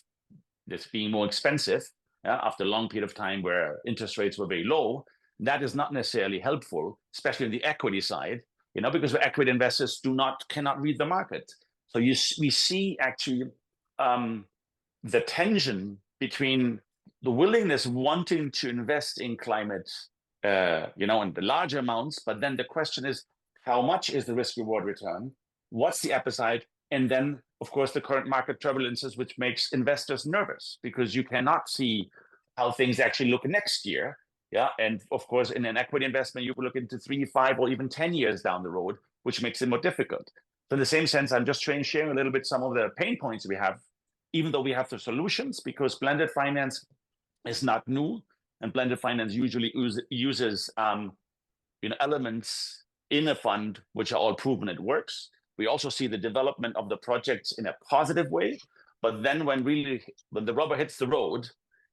this being more expensive after a long period of time where interest rates were very low, that is not necessarily helpful, especially on the equity side, because equity investors cannot read the market. So we see actually the tension between the willingness wanting to invest in climate, in the large amounts, but then the question is, how much is the risk reward return? What's the appetite? And then, of course, the current market turbulences, which makes investors nervous because you cannot see how things actually look next year. Yeah, and of course, in an equity investment, you will look into 3, 5, or even 10 years down the road, which makes it more difficult. So in the same sense, I'm just sharing a little bit some of the pain points we have, even though we have the solutions, because blended finance is not new, and blended finance usually uses elements in a fund which are all proven it works. We also see the development of the projects in a positive way, but then when the rubber hits the road,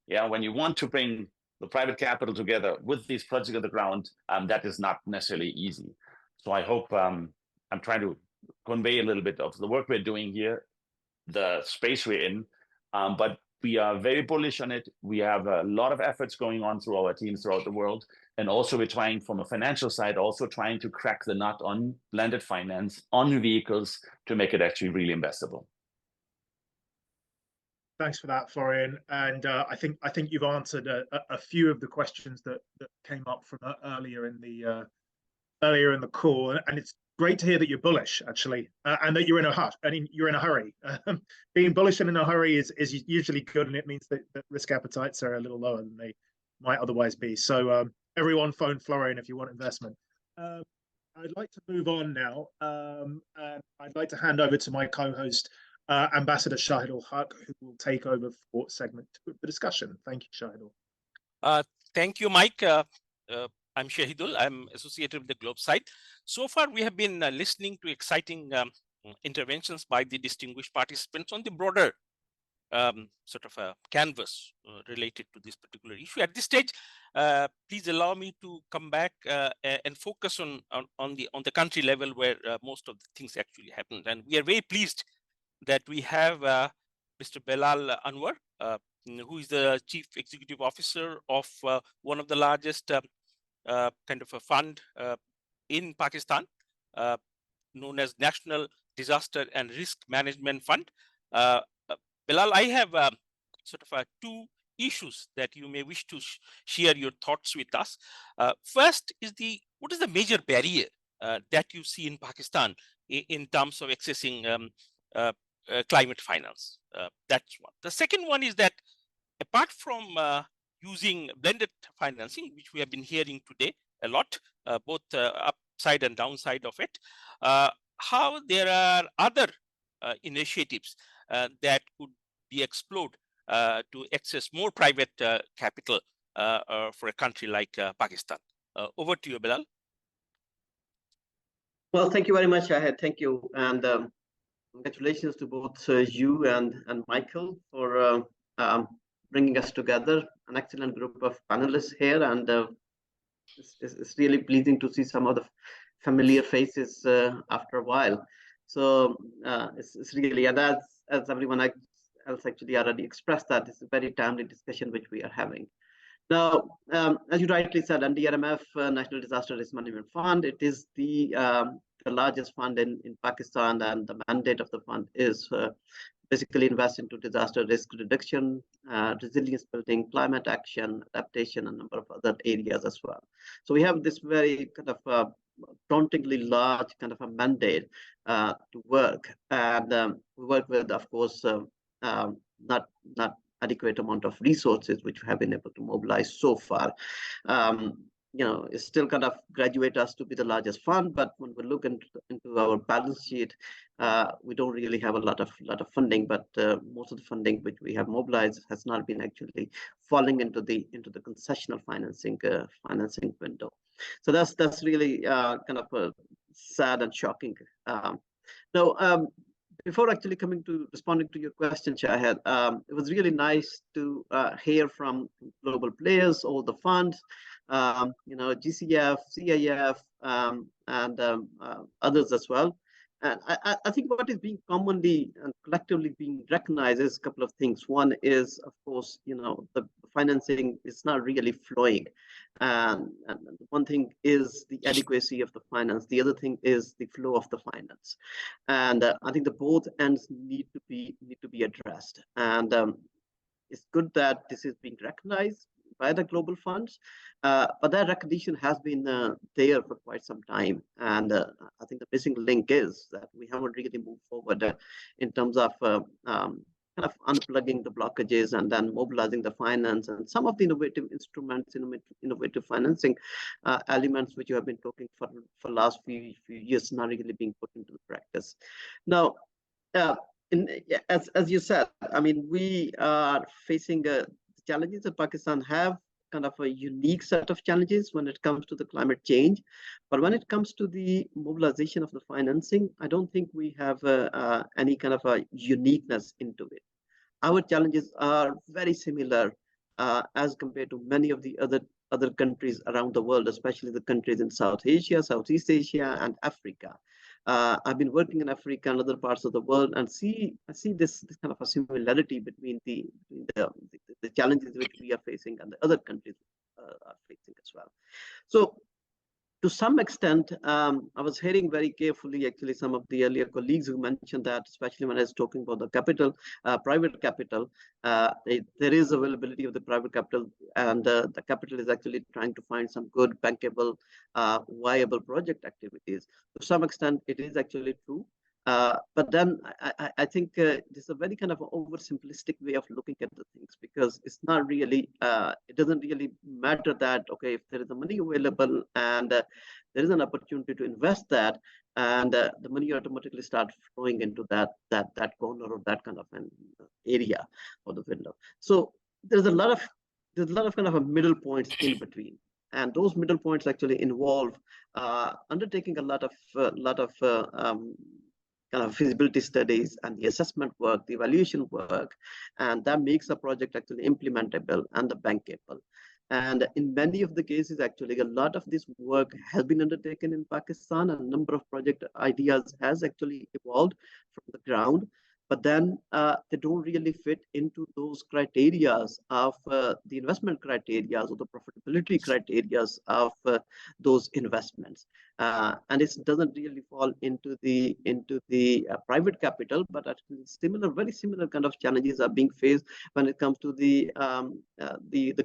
when you want to bring the private capital together with these projects on the ground, that is not necessarily easy. So I hope I'm trying to convey a little bit of the work we're doing here, the space we're in, but we are very bullish on it. We have a lot of efforts going on through our teams throughout the world. And also we're trying from a financial side, also trying to crack the nut on blended finance, on vehicles to make it actually really investable. Thanks for that, Florian. And I think you've answered a few of the questions that came up from earlier in the call, and it's great to hear that you're bullish, actually, and that you're in a hurry. I mean, you're in a hurry. Being bullish and in a hurry is usually good, and it means that risk appetites are a little lower than they might otherwise be. So everyone, phone Florian if you want investment. I'd like to move on now, and I'd like to hand over to my co-host, Ambassador Shahidul Haq, who will take over for segment 2 of the discussion. Thank you, Shahidul. Thank you, Mike. I'm Shahidul. I'm associated with the Globe site. So far, we have been listening to exciting interventions by the distinguished participants on the broader sort of a canvas related to this particular issue. At this stage, please allow me to come back and focus on the country level where most of the things actually happened. And we are very pleased that we have Mr. Belal Anwar, who is the Chief Executive Officer of one of the largest kind of a fund in Pakistan, known as National Disaster and Risk Management Fund. Belal, I have sort of 2 issues that you may wish to share your thoughts with us. First is what is the major barrier that you see in Pakistan in terms of accessing climate finance? That's one. The second one is that apart from using blended financing, which we have been hearing today a lot, both upside and downside of it, how there are other initiatives that could be explored to access more private capital for a country like Pakistan. Over to you, Belal. Well, thank you very much, Shahid. Thank you. And congratulations to both you and Michael for bringing us together, an excellent group of panelists here. And it's really pleasing to see some of the familiar faces after a while. So it's really, and as everyone else actually already expressed, that it's a very timely discussion which we are having. Now, as you rightly said, NDRMF, National Disaster Risk Management Fund, it is the largest fund in Pakistan, and the mandate of the fund is basically invest into disaster risk reduction, resilience building, climate action, adaptation, and a number of other areas as well. So we have this very kind of dauntingly large kind of a mandate to work, and we work with, of course, not adequate amount of resources which we have been able to mobilize so far. It still kind of graduate us to be the largest fund, but when we look into our balance sheet, we don't really have a lot of funding, but most of the funding which we have mobilized has not been actually falling into the concessional financing window. So that's really kind of sad and shocking. Now, before actually coming to responding to your question, Shahid, it was really nice to hear from global players, all the funds, GCF, CIF, and others as well. And I think what is being commonly and collectively being recognized is a couple of things. One is, of course, the financing is not really flowing. And one thing is the adequacy of the finance. The other thing is the flow of the finance. And I think the both ends need to be addressed. And it's good that this is being recognized by the global funds, but that recognition has been there for quite some time. And I think the missing link is that we haven't really moved forward in terms of kind of unplugging the blockages and then mobilizing the finance and some of the innovative instruments, innovative financing elements which you have been talking for last few years, not really being put into practice. Now, as you said, I mean, we are facing challenges that Pakistan have kind of a unique set of challenges when it comes to the climate change. But when it comes to the mobilization of the financing, I don't think we have any kind of a uniqueness into it. Our challenges are very similar as compared to many of the other countries around the world, especially the countries in South Asia, Southeast Asia, and Africa. I've been working in Africa and other parts of the world, and I see this kind of a similarity between the challenges which we are facing and the other countries are facing as well. So to some extent, I was hearing very carefully actually some of the earlier colleagues who mentioned that, especially when I was talking about the capital, private capital, there is availability of the private capital, and the capital is actually trying to find some good bankable, viable project activities. To some extent, it is actually true. But then I think this is a very kind of oversimplistic way of looking at the things, because it's not really, it doesn't really matter that, okay, if there is the money available and there is an opportunity to invest that, and the money automatically starts flowing into that corner or that kind of an area of the window. So there's a lot of kind of a middle points in between. And those middle points actually involve undertaking a lot of kind of feasibility studies and the assessment work, the evaluation work, and that makes a project actually implementable and the bankable. And in many of the cases, actually, a lot of this work has been undertaken in Pakistan, and a number of project ideas has actually evolved from the ground. But then they don't really fit into those criterias of the investment criterias or the profitability criterias of those investments. And it doesn't really fall into the private capital, but actually very similar kind of challenges are being faced when it comes to the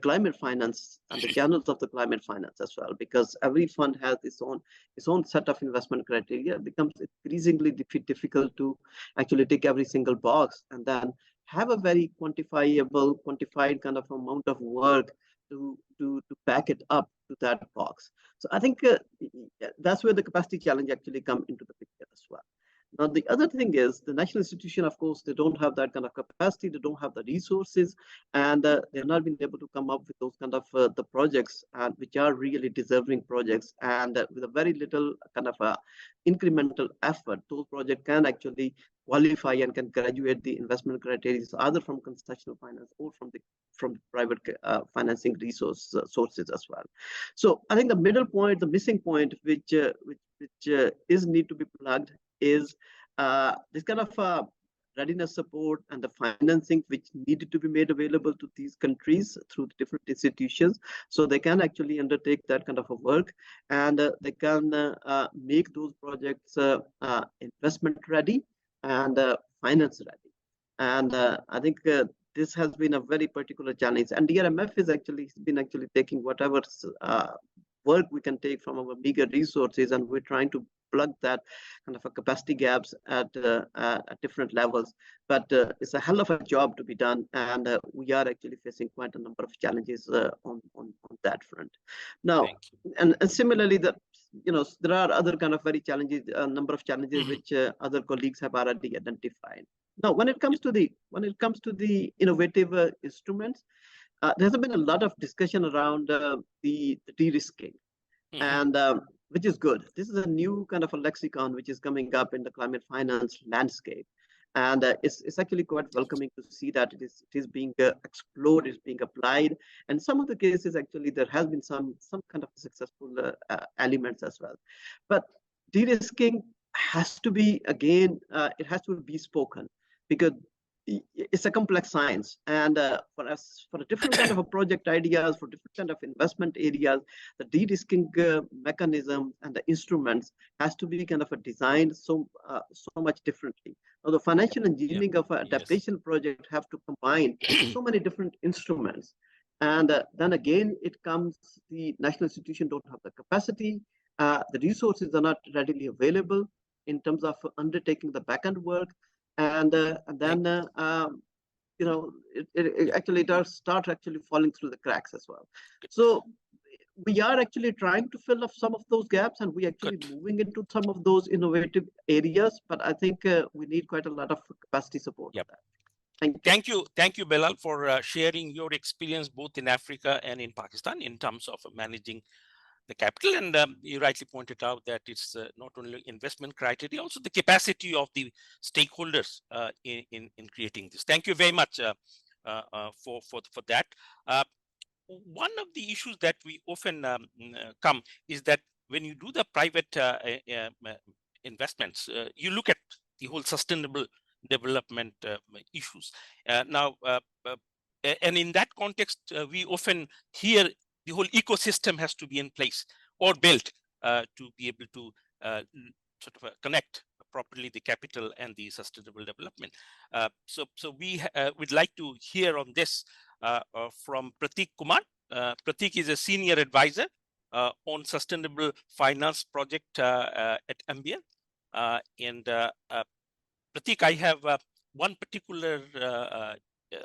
climate finance and the channels of the climate finance as well, because every fund has its own set of investment criteria. It becomes increasingly difficult to actually take every single box and then have a very quantified kind of amount of work to back it up to that box. So I think that's where the capacity challenge actually come into the picture as well. Now, the other thing is the national institution, of course, they don't have that kind of capacity, they don't have the resources, and they've not been able to come up with those kind of the projects which are really deserving projects, and with a very little kind of incremental effort, those projects can actually qualify and can graduate the investment criteria either from concessional finance or from private financing sources as well. So I think the middle point, the missing point, which is need to be plugged, is this kind of readiness support and the financing which needed to be made available to these countries through the different institutions, so they can actually undertake that kind of a work, and they can make those projects investment ready and finance ready. And I think this has been a very particular challenge, and DRMF is actually taking whatever work we can take from our meager resources, and we're trying to plug that kind of a capacity gaps at different levels. But it's a hell of a job to be done, and we are actually facing quite a number of challenges on that front. Now, and similarly, there are other kind of a number of challenges which other colleagues have already identified. Now, when it comes to the innovative instruments, there has been a lot of discussion around the de-risking, and which is good. This is a new kind of a lexicon which is coming up in the climate finance landscape, and it's actually quite welcoming to see that it is being explored, it's being applied, and some of the cases actually there has been some kind of successful elements as well. But de-risking has to be, again, it has to be spoken, because it's a complex science, and for a different kind of a project ideas, for different kind of investment areas, the de-risking mechanism and the instruments has to be kind of designed so much differently. Now, the financial engineering of an adaptation project have to combine so many different instruments, and then again it comes, the national institution don't have the capacity, the resources are not readily available in terms of undertaking the back-end work. And then it actually does start actually falling through the cracks as well. So we are actually trying to fill up some of those gaps, and we actually moving into some of those innovative areas. But I think we need quite a lot of capacity support. Yep. Thank you. Thank you, Belal, for sharing your experience both in Africa and in Pakistan in terms of managing the capital. And you rightly pointed out that it's not only investment criteria, also the capacity of the stakeholders in creating this. Thank you very much for that. One of the issues that we often come is that when you do the private investments, you look at the whole sustainable development issues. And in that context, we often hear the whole ecosystem has to be in place or built to be able to connect properly the capital and the sustainable development. So we would like to hear on this from Prateek Kumar. Prateek is a senior advisor on sustainable finance project at MBL. Prateek, I have one particular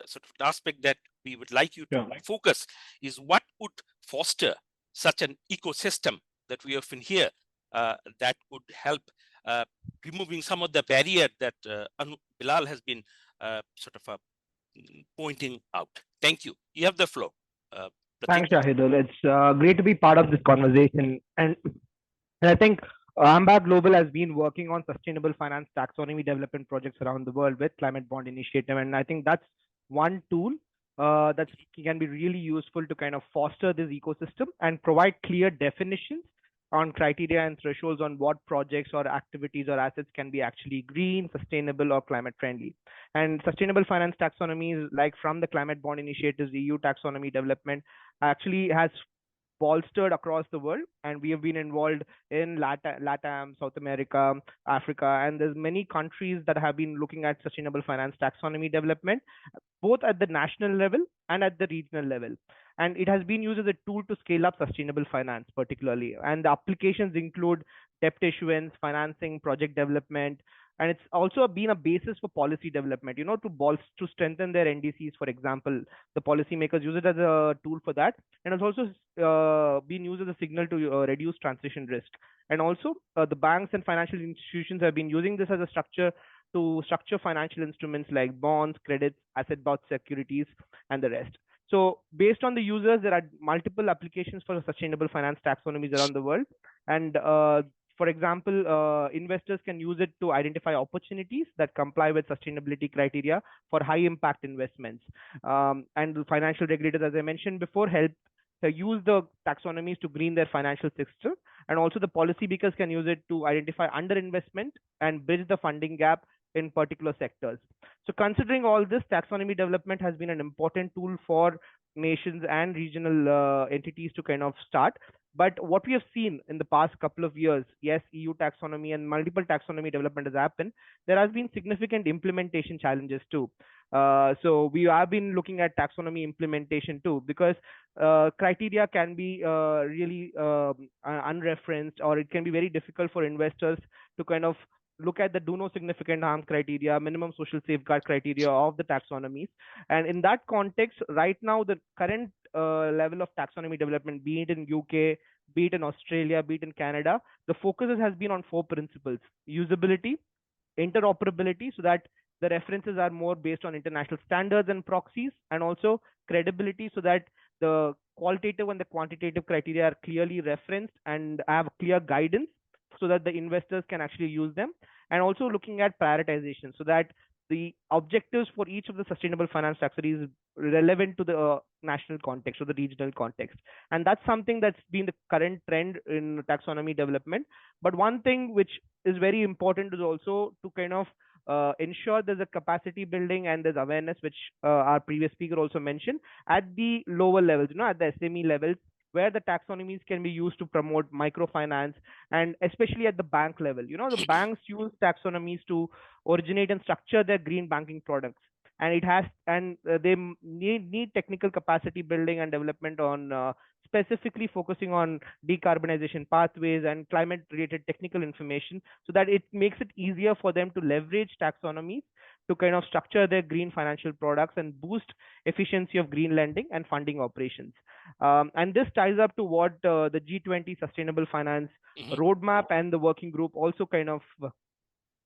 sort of aspect that we would like you to focus is what would foster such an ecosystem that we often hear that could help removing some of the barrier that Bilal has been pointing out. Thank you. You have the floor. Thanks, Shahidul. It's great to be part of this conversation. And I think AMBAC Global has been working on sustainable finance taxonomy development projects around the world with Climate Bond Initiative. And I think that's one tool that can be really useful to kind of foster this ecosystem and provide clear definitions on criteria and thresholds on what projects or activities or assets can be actually green, sustainable, or climate friendly. And sustainable finance taxonomies, like from the Climate Bond Initiative's EU taxonomy development, actually has bolstered across the world, and we have been involved in LATAM, South America, Africa, and there's many countries that have been looking at sustainable finance taxonomy development, both at the national level and at the regional level. And it has been used as a tool to scale up sustainable finance, particularly. And the applications include debt issuance, financing, project development, and it's also been a basis for policy development, to strengthen their NDCs, for example. The policymakers use it as a tool for that. And it's also been used as a signal to reduce transition risk. And also the banks and financial institutions have been using this as a structure to structure financial instruments like bonds, credits, asset-backed securities, and the rest. So based on the users, there are multiple applications for sustainable finance taxonomies around the world. And for example, investors can use it to identify opportunities that comply with sustainability criteria for high impact investments. And the financial regulators, as I mentioned before, help use the taxonomies to green their financial sector. And also the policymakers can use it to identify underinvestment and bridge the funding gap in particular sectors. So considering all this, taxonomy development has been an important tool for nations and regional entities to kind of start. But what we have seen in the past couple of years, yes, EU taxonomy and multiple taxonomy development has happened. There has been significant implementation challenges too. So we have been looking at taxonomy implementation too, because criteria can be really unreferenced, or it can be very difficult for investors to kind of look at the do no significant harm criteria, minimum social safeguard criteria of the taxonomies. And in that context, right now, the current level of taxonomy development, be it in UK, be it in Australia, be it in Canada, the focus has been on 4 principles: usability, interoperability, so that the references are more based on international standards and proxies, and also credibility, so that the qualitative and the quantitative criteria are clearly referenced and have clear guidance, so that the investors can actually use them. And also looking at prioritization, so that the objectives for each of the sustainable finance taxonomies is relevant to the national context or the regional context. And that's something that's been the current trend in taxonomy development. But one thing which is very important is also to kind of ensure there's a capacity building and there's awareness, which our previous speaker also mentioned, at the lower levels, at the SME levels, where the taxonomies can be used to promote microfinance, and especially at the bank level. The banks use taxonomies to originate and structure their green banking products. And they need technical capacity building and development on specifically focusing on decarbonization pathways and climate related technical information, so that it makes it easier for them to leverage taxonomies to kind of structure their green financial products and boost efficiency of green lending and funding operations. And this ties up to what the G20 Sustainable Finance Roadmap and the working group also kind of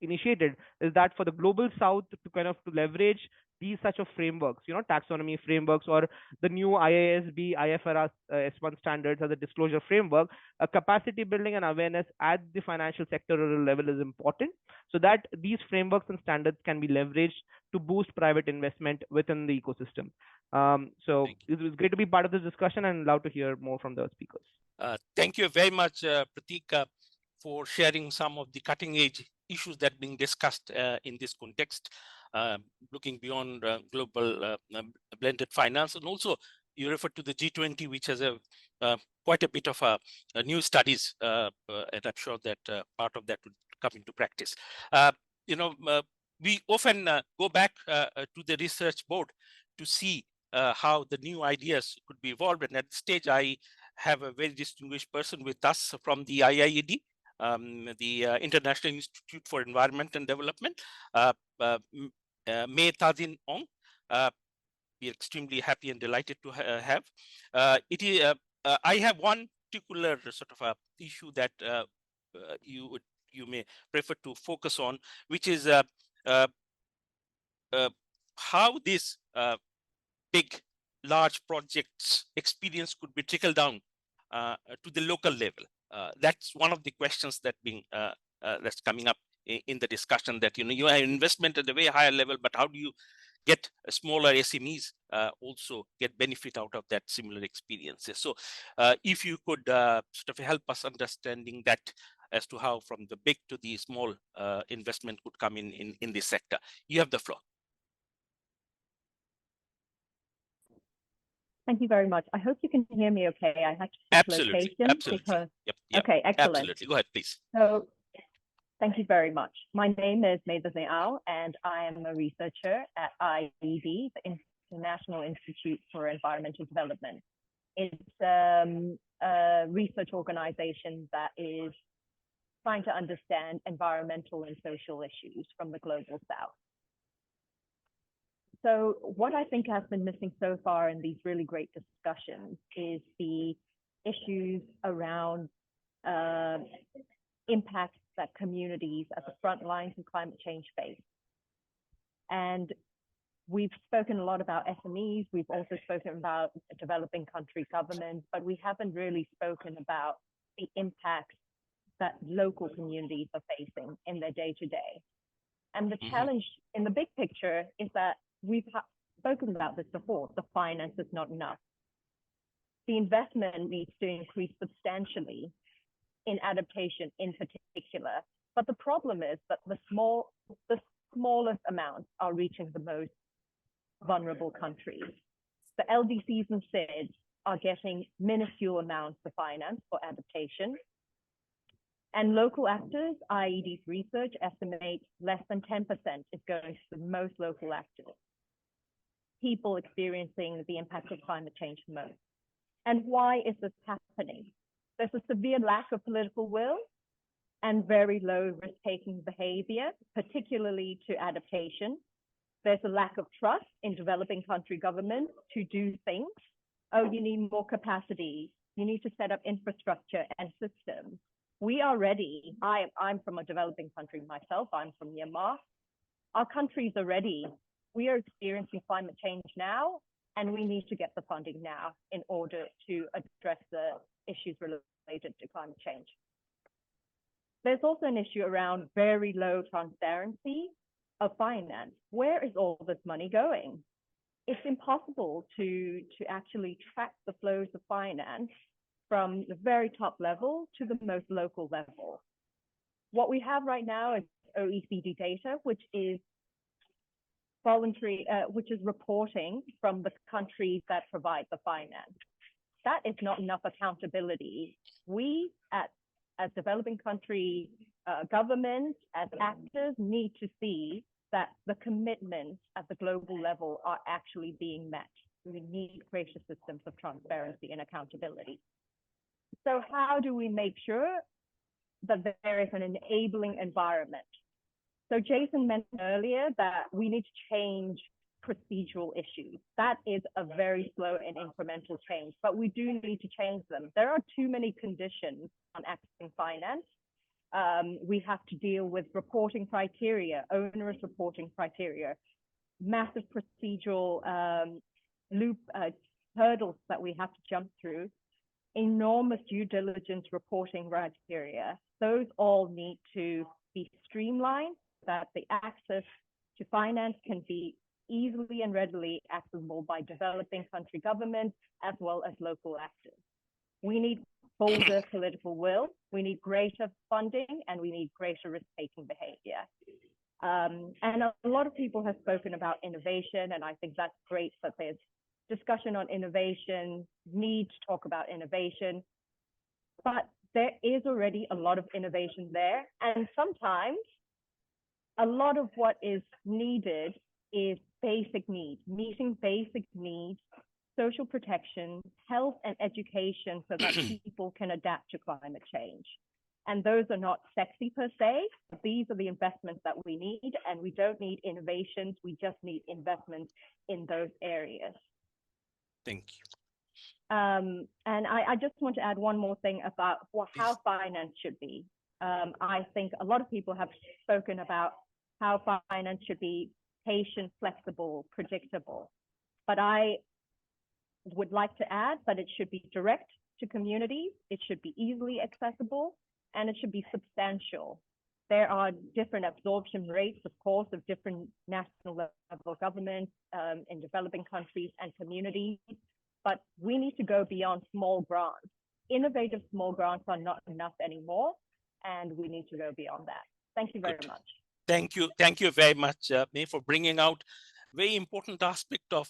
initiated, is that for the global south to kind of to leverage these such of frameworks, taxonomy frameworks, or the new IASB, IFRS S1 standards as a disclosure framework, capacity building and awareness at the financial sectoral level is important, so that these frameworks and standards can be leveraged to boost private investment within the ecosystem. So it was great to be part of this discussion, and love to hear more from the speakers. Thank you very much, Pratik, for sharing some of the cutting edge issues that are being discussed in this context, looking beyond global blended finance. And also you referred to the G20, which has quite a bit of new studies, and I'm sure that part of that would come into practice. We often go back to the research board to see how the new ideas could be evolved. And at this stage, I have a very distinguished person with us from the IIED, the International Institute for Environment and Development, May Tazin Ong. We're extremely happy and delighted to have. I have one particular sort of a issue that you may prefer to focus on, which is how this big, large projects experience could be trickled down to the local level. That's one of the questions that's coming up in the discussion, that you have investment at a very higher level, but how do you get smaller SMEs also get benefit out of that similar experiences? So if you could sort of help us understanding that as to how from the big to the small investment could come in this sector. You have the floor. Thank you very much. I hope you can hear me okay. I have to switch Absolutely. location. Absolutely. Because... Yep. Okay, excellent. Absolutely. Go ahead, please. So thank you very much. My name is May Tazin Ong, and I am a researcher at IIED, the International Institute for Environmental Development. It's a research organization that is trying to understand environmental and social issues from the global south. So what I think has been missing so far in these really great discussions is the issues around impacts that communities at the front lines of climate change face. And we've spoken a lot about SMEs, we've also spoken about developing country governments, but we haven't really spoken about the impacts that local communities are facing in their day-to-day. And the challenge in the big picture is that we've spoken about this before, the finance is not enough. The investment needs to increase substantially in adaptation in particular. But the problem is that the smallest amounts are reaching the most vulnerable countries. The LDCs and SIDS are getting minuscule amounts of finance for adaptation. And local actors, IIED's research estimates less than 10% is going to the most local actors, people experiencing the impact of climate change the most. And why is this happening? There's a severe lack of political will and very low risk-taking behavior, particularly to adaptation. There's a lack of trust in developing country governments to do things. Oh, you need more capacity. You need to set up infrastructure and systems. We are ready. I'm from a developing country myself. I'm from Myanmar. Our countries are ready. We are experiencing climate change now, and we need to get the funding now in order to address the issues related to climate change. There's also an issue around very low transparency of finance. Where is all this money going? It's impossible to actually track the flows of finance from the very top level to the most local level. What we have right now is OECD data, which is voluntary, which is reporting from the countries that provide the finance. That is not enough accountability. We, as developing country governments, as actors, need to see that the commitments at the global level are actually being met. We need gracious systems of transparency and accountability. So how do we make sure that there is an enabling environment? So Jason mentioned earlier that we need to change procedural issues. That is a very slow and incremental change, but we do need to change them. There are too many conditions on accessing finance. We have to deal with reporting criteria, onerous reporting criteria. massive procedural hurdles that we have to jump through, enormous due diligence reporting criteria. Those all need to be streamlined so that the access to finance can be easily and readily accessible by developing country governments as well as local actors. We need bolder political will, we need greater funding, and we need greater risk-taking behavior. And a lot of people have spoken about innovation, and I think that's great that there's discussion on innovation, need to talk about innovation, but there is already a lot of innovation there. And sometimes a lot of what is needed is basic needs, meeting basic needs, social protection, health and education so that people can adapt to climate change. And those are not sexy per se. These are the investments that we need, and we don't need innovations. We just need investments in those areas. Thank you. And I just want to add one more thing about how finance should be. I think a lot of people have spoken about how finance should be patient, flexible, predictable. But I would like to add that it should be direct to communities, it should be easily accessible, and it should be substantial. There are different absorption rates, of course, of different national level governments in developing countries and communities, but we need to go beyond small grants. Innovative small grants are not enough anymore, and we need to go beyond that. Thank you very much. Thank you very much, May, for bringing out very important aspect of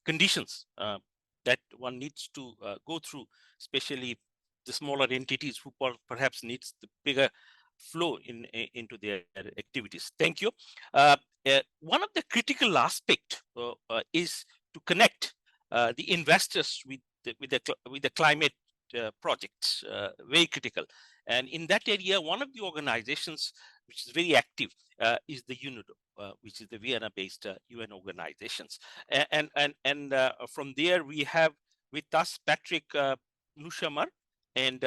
conditions that one needs to go through, especially the smaller entities who perhaps needs the bigger flow into their activities. Thank you. One of the critical aspect is to connect the investors with the climate projects, very critical. And in that area, one of the organizations which is very active is the UNIDO, which is the Vienna-based UN organizations. And from there, we have with us Patrick Nushamar, and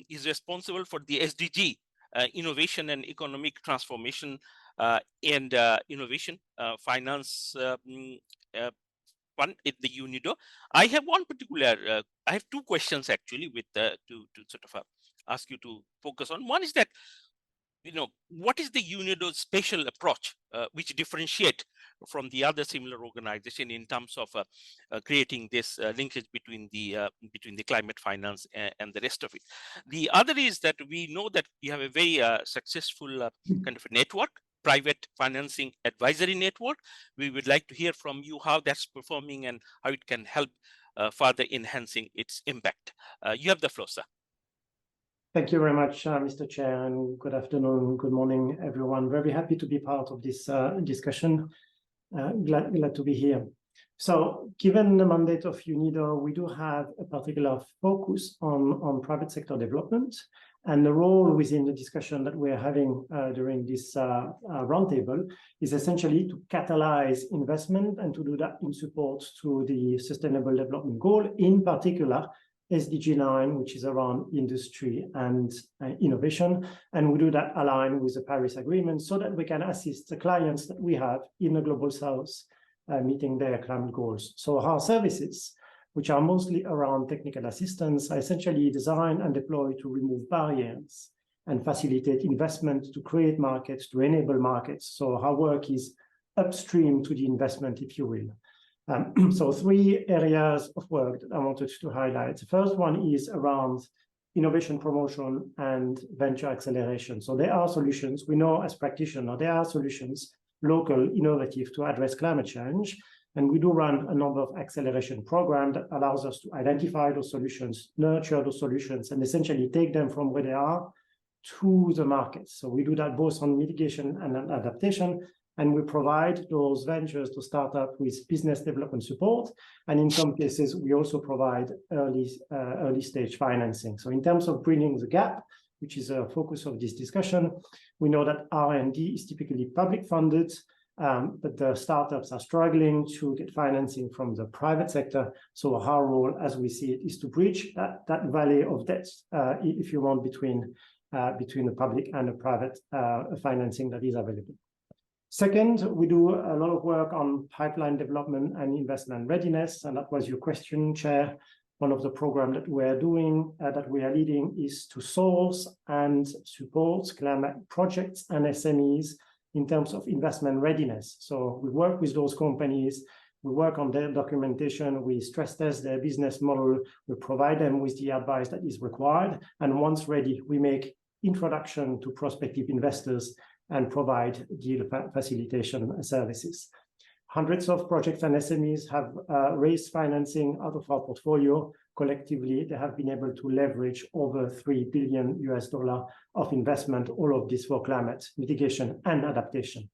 is responsible for the SDG, Innovation and Economic Transformation and Innovation Finance Fund at the UNIDO. I have one particular, I have two questions actually with to sort of ask you to focus on. One is that, what is the UNIDO's special approach which differentiate from the other similar organization in terms of creating this linkage between the climate finance and the rest of it? The other is that we know that you have a very successful kind of a network, private financing advisory network. We would like to hear from you how that's performing and how it can help further enhancing its impact. You have the floor, sir. Thank you very much, Mr. Chair, and good afternoon, good morning, everyone. Very happy to be part of this discussion. Glad to be here. So, given the mandate of UNIDO, we do have a particular focus on private sector development, and the role within the discussion that we're having during this roundtable is essentially to catalyze investment and to do that in support to the Sustainable Development Goal, in particular SDG 9, which is around industry and innovation. And we do that aligned with the Paris Agreement so that we can assist the clients that we have in the Global South meeting their climate goals. So our services, which are mostly around technical assistance, are essentially designed and deployed to remove barriers and facilitate investment to create markets, to enable markets. So our work is upstream to the investment, if you will. So three areas of work that I wanted to highlight. The first one is around innovation promotion and venture acceleration. So there are solutions, we know as practitioners, there are solutions, local, innovative, to address climate change. And we do run a number of acceleration programs that allows us to identify those solutions, nurture those solutions, and essentially take them from where they are to the market. So we do that both on mitigation and adaptation. And we provide those ventures to start up with business development support. And in some cases, we also provide early stage financing. So in terms of bridging the gap, which is a focus of this discussion, we know that R&D is typically public funded, but the startups are struggling to get financing from the private sector. So our role, as we see it, is to bridge that valley of debt, if you want, between the public and the private financing that is available. Second, we do a lot of work on pipeline development and investment readiness, and that was your question, Chair. One of the programs that we are doing, that we are leading, is to source and support climate projects and SMEs in terms of investment readiness. So we work with those companies, we work on their documentation, we stress test their business model, we provide them with the advice that is required, and once ready, we make introduction to prospective investors and provide deal facilitation services. Hundreds of projects and SMEs have raised financing out of our portfolio. Collectively, they have been able to leverage over $3 billion of investment, all of this for climate mitigation and adaptation.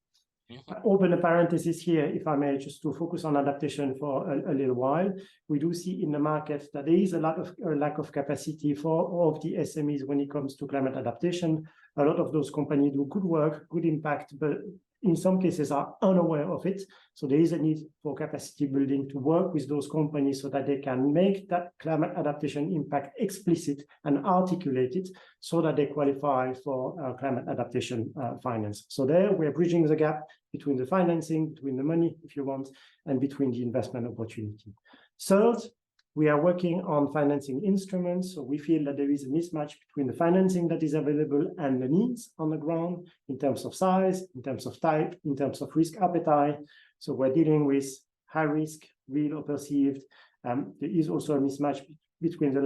I open a parenthesis here, if I may, just to focus on adaptation for a little while. We do see in the market that there is a lack of capacity for all of the SMEs when it comes to climate adaptation. A lot of those companies do good work, good impact, but in some cases are unaware of it. So there is a need for capacity building to work with those companies so that they can make that climate adaptation impact explicit and articulate it so that they qualify for climate adaptation finance. So there we're bridging the gap between the financing, between the money, if you want, and between the investment opportunity. Third, we are working on financing instruments. So we feel that there is a mismatch between the financing that is available and the needs on the ground in terms of size, in terms of type, in terms of risk appetite. So we're dealing with high risk, real or perceived. There is also a mismatch between the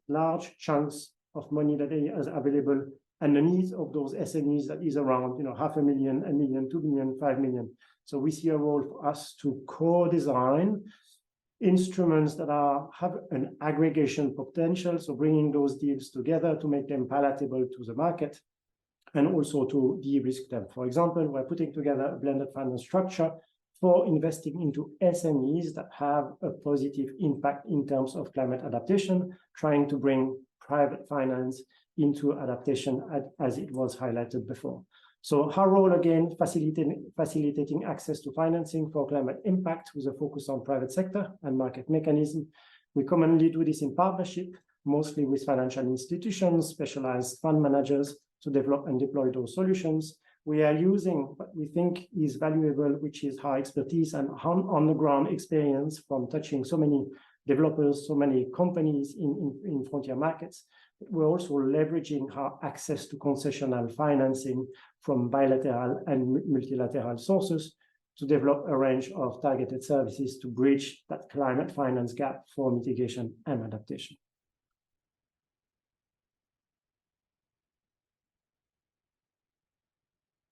large chunks of money that is available and the needs of those SMEs that is around, $500,000, $1 million, $2 million, $5 million. So we see a role for us to co-design instruments that have an aggregation potential, so bringing those deals together to make them palatable to the market and also to de-risk them. For example, we're putting together a blended finance structure for investing into SMEs that have a positive impact in terms of climate adaptation, trying to bring private finance into adaptation as it was highlighted before. So our role, again, facilitating access to financing for climate impact with a focus on private sector and market mechanism. We commonly do this in partnership, mostly with financial institutions, specialized fund managers to develop and deploy those solutions. We are using what we think is valuable, which is our expertise and on-the-ground experience from touching so many developers, so many companies in frontier markets. We're also leveraging our access to concessional financing from bilateral and multilateral sources to develop a range of targeted services to bridge that climate finance gap for mitigation and adaptation.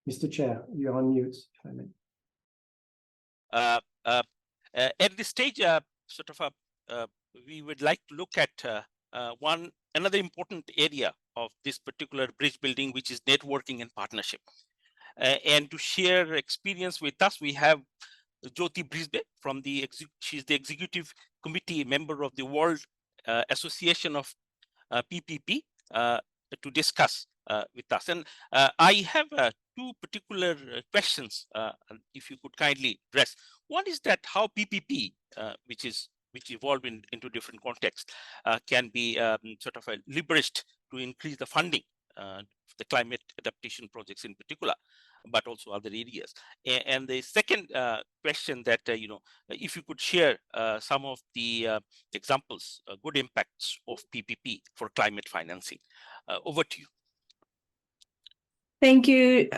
Mr. Chair, you're on mute, if I may. At this stage, we would like to look at another important area of this particular bridge building, which is networking and partnership. And to share experience with us, we have Jyoti Brisbe from she's the executive committee member of the World Association of PPP to discuss with us. And I have two particular questions, if you could kindly address. One is that how PPP, which evolved into different contexts, can be leveraged to increase the funding for the climate adaptation projects in particular, but also other areas. And the second question that, if you could share some of the examples, good impacts of PPP for climate financing. Over to you. Thank you,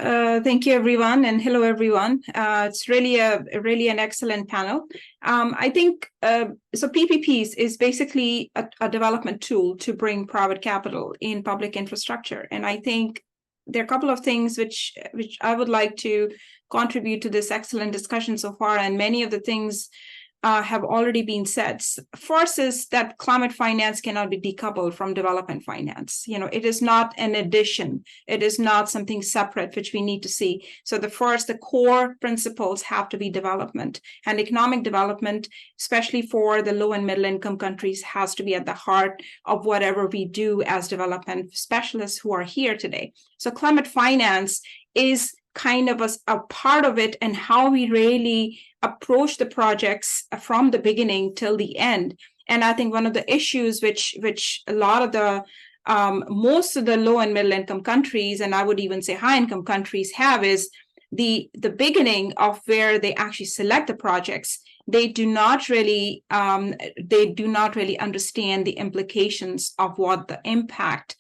everyone, and hello, everyone. It's really an excellent panel. I think so. PPPs is basically a development tool to bring private capital in public infrastructure, and I think there are a couple of things which I would like to contribute to this excellent discussion so far, and many of the things have already been said. First is that climate finance cannot be decoupled from development finance. It is not an addition. It is not something separate which we need to see. So the core principles have to be development, and economic development, especially for the low and middle income countries, has to be at the heart of whatever we do as development specialists who are here today. So climate finance is kind of a part of it, and how we really approach the projects from the beginning till the end. And I think one of the issues which a lot of the most of the low and middle income countries, and I would even say high income countries, have is the beginning of where they actually select the projects, they do not really understand the implications of what the impact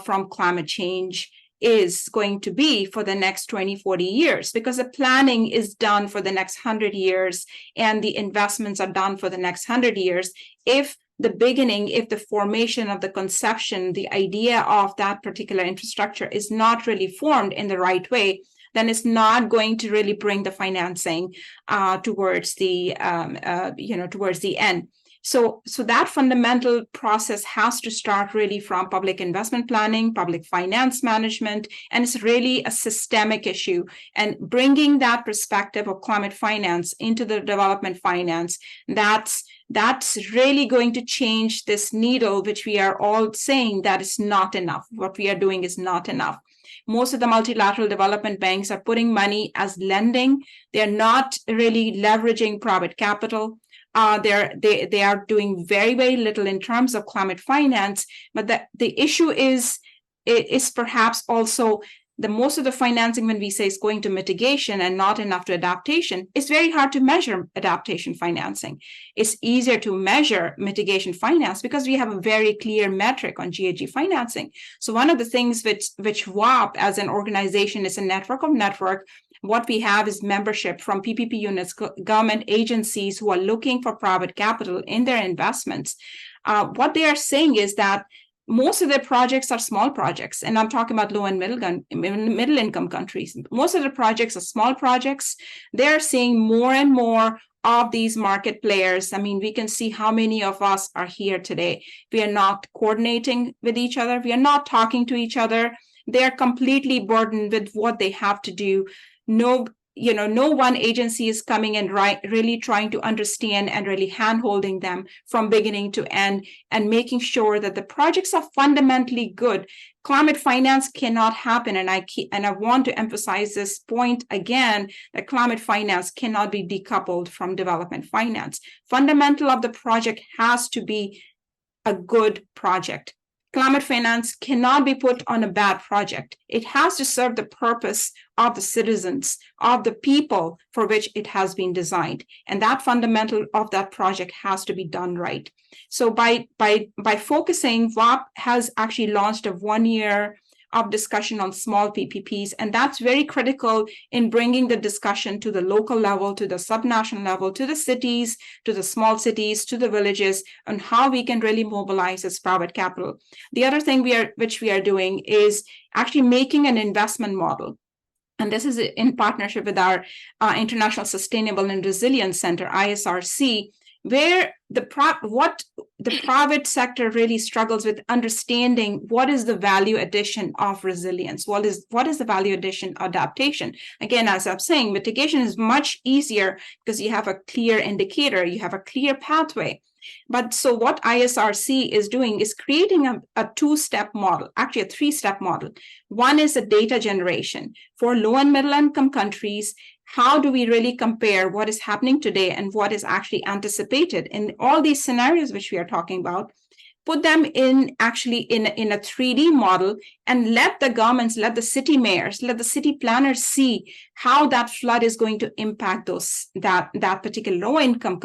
from climate change is going to be for the next 20, 40 years, because the planning is done for the next 100 years and the investments are done for the next 100 years. If the formation of the conception, the idea of that particular infrastructure is not really formed in the right way, then it's not going to really bring the financing towards the end. So that fundamental process has to start really from public investment planning, public finance management, and it's really a systemic issue. And bringing that perspective of climate finance into the development finance, that's really going to change this needle, which we are all saying that is not enough. What we are doing is not enough. Most of the multilateral development banks are putting money as lending. They're not really leveraging private capital. They are doing very, very little in terms of climate finance. But the issue is perhaps also the most of the financing, when we say is going to mitigation and not enough to adaptation, it's very hard to measure adaptation financing. It's easier to measure mitigation finance because we have a very clear metric on GHG financing. So one of the things which WAP as an organization is a network of network. What we have is membership from PPP units, government agencies who are looking for private capital in their investments. What they are saying is that most of their projects are small projects, and I'm talking about low and middle income countries. Most of the projects are small projects. They're seeing more and more of these market players. I mean, we can see how many of us are here today. We are not coordinating with each other. We are not talking to each other. They are completely burdened with what they have to do. No one agency is coming and really trying to understand and really hand-holding them from beginning to end and making sure that the projects are fundamentally good. Climate finance cannot happen, and I want to emphasize this point again, that climate finance cannot be decoupled from development finance. Fundamental of the project has to be a good project. Climate finance cannot be put on a bad project. It has to serve the purpose of the citizens, of the people for which it has been designed. And that fundamental of that project has to be done right. So by focusing, WAP has actually launched a 1 year of discussion on small PPPs, and that's very critical in bringing the discussion to the local level, to the subnational level, to the cities, to the small cities, to the villages, on how we can really mobilize this private capital. The other thing which we are doing is actually making an investment model. And this is in partnership with our International Sustainable and Resilience Center, ISRC, where the private sector really struggles with understanding what is the value addition of resilience, what is the value addition of adaptation. Again, as I'm saying, mitigation is much easier because you have a clear indicator, you have a clear pathway. But so what ISRC is doing is creating a two-step model, actually a three-step model. One is the data generation for low and middle income countries. How do we really compare what is happening today and what is actually anticipated in all these scenarios which we are talking about? Put them in actually in a 3D model and let the governments, let the city mayors, let the city planners see how that flood is going to impact that particular low income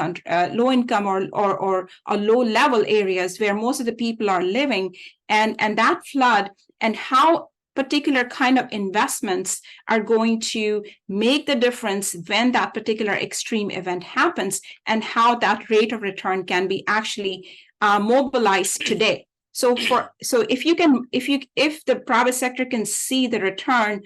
or low level areas where most of the people are living, and that flood, and how particular kind of investments are going to make the difference when that particular extreme event happens, and how that rate of return can be actually mobilized today. So if the private sector can see the return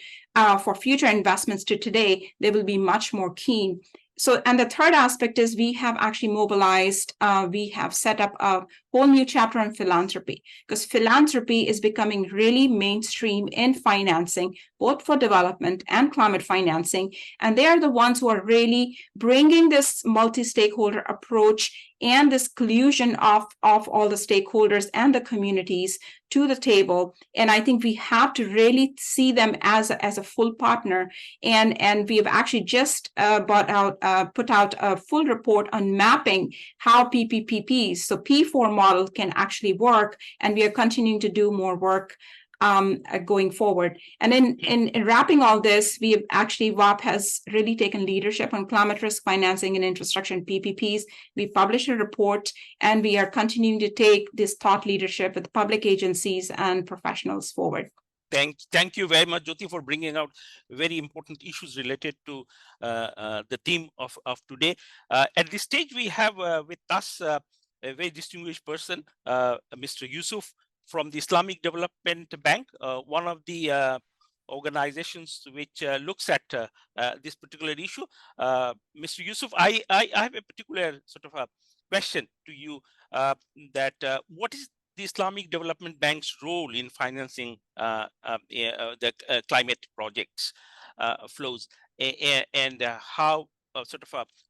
for future investments to today, they will be much more keen. So, and the third aspect is we have actually mobilized, we have set up a whole new chapter on philanthropy, because philanthropy is becoming really mainstream in financing, both for development and climate financing. And they are the ones who are really bringing this multi-stakeholder approach and this collusion of all the stakeholders and the communities to the table. And I think we have to really see them as a full partner. And we have actually just put out a full report on mapping how PPPs, so P4 model, can actually work. And we are continuing to do more work going forward. And then in wrapping all this, WAP has really taken leadership on climate risk financing and infrastructure and PPPs. We published a report, and we are continuing to take this thought leadership with public agencies and professionals forward. Thank you very much, Jyoti, for bringing out very important issues related to the theme of today. At this stage, we have with us a very distinguished person, Mr. Yusuf from the Islamic Development Bank, one of the organizations which looks at this particular issue. Mr. Yusuf, I have a particular sort of a question to you, that what is the Islamic Development Bank's role in financing the climate projects flows, and how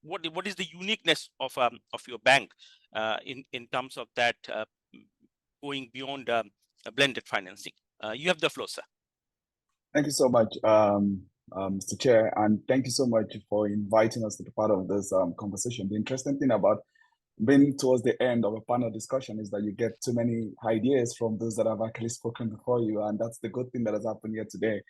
what is the uniqueness of your bank in terms of that going beyond blended financing? You have the floor, sir. Thank you so much, Mr. Chair, and thank you so much for inviting us to be part of this conversation. The interesting thing about being towards the end of a panel discussion is that you get too many ideas from those that have actually spoken before you, and that's the good thing that has happened here today.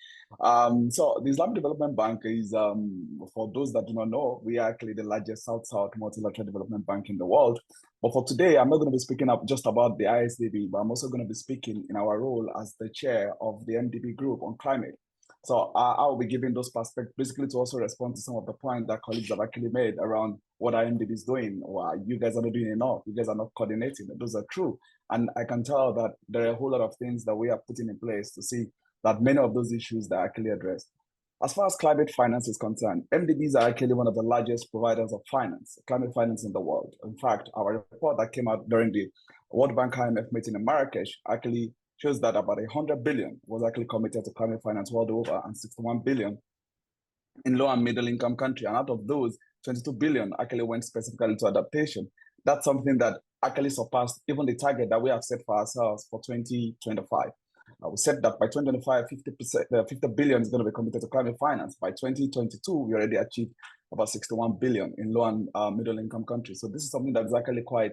So the Islamic Development Bank is, for those that do not know, we are actually the largest South-South multilateral development bank in the world. But for today, I'm not going to be speaking up just about the ISDB, but I'm also going to be speaking in our role as the chair of the MDB group on climate. So I will be giving those perspectives basically to also respond to some of the points that colleagues have actually made around what our MDB is doing. Or you guys are not doing enough. You guys are not coordinating. Those are true. And I can tell that there are a whole lot of things that we are putting in place to see that many of those issues that are actually addressed. As far as climate finance is concerned, MDBs are actually one of the largest providers of finance, climate finance in the world. In fact, our report that came out during the World Bank IMF meeting in Marrakesh actually shows that about 100 billion was actually committed to climate finance world over, and 61 billion in low and middle income countries. And out of those, 22 billion actually went specifically to adaptation. That's something that actually surpassed even the target that we have set for ourselves for 2025. We said that by 2025, 50 billion is going to be committed to climate finance. By 2022, we already achieved about 61 billion in low and middle income countries. So this is something that is actually quite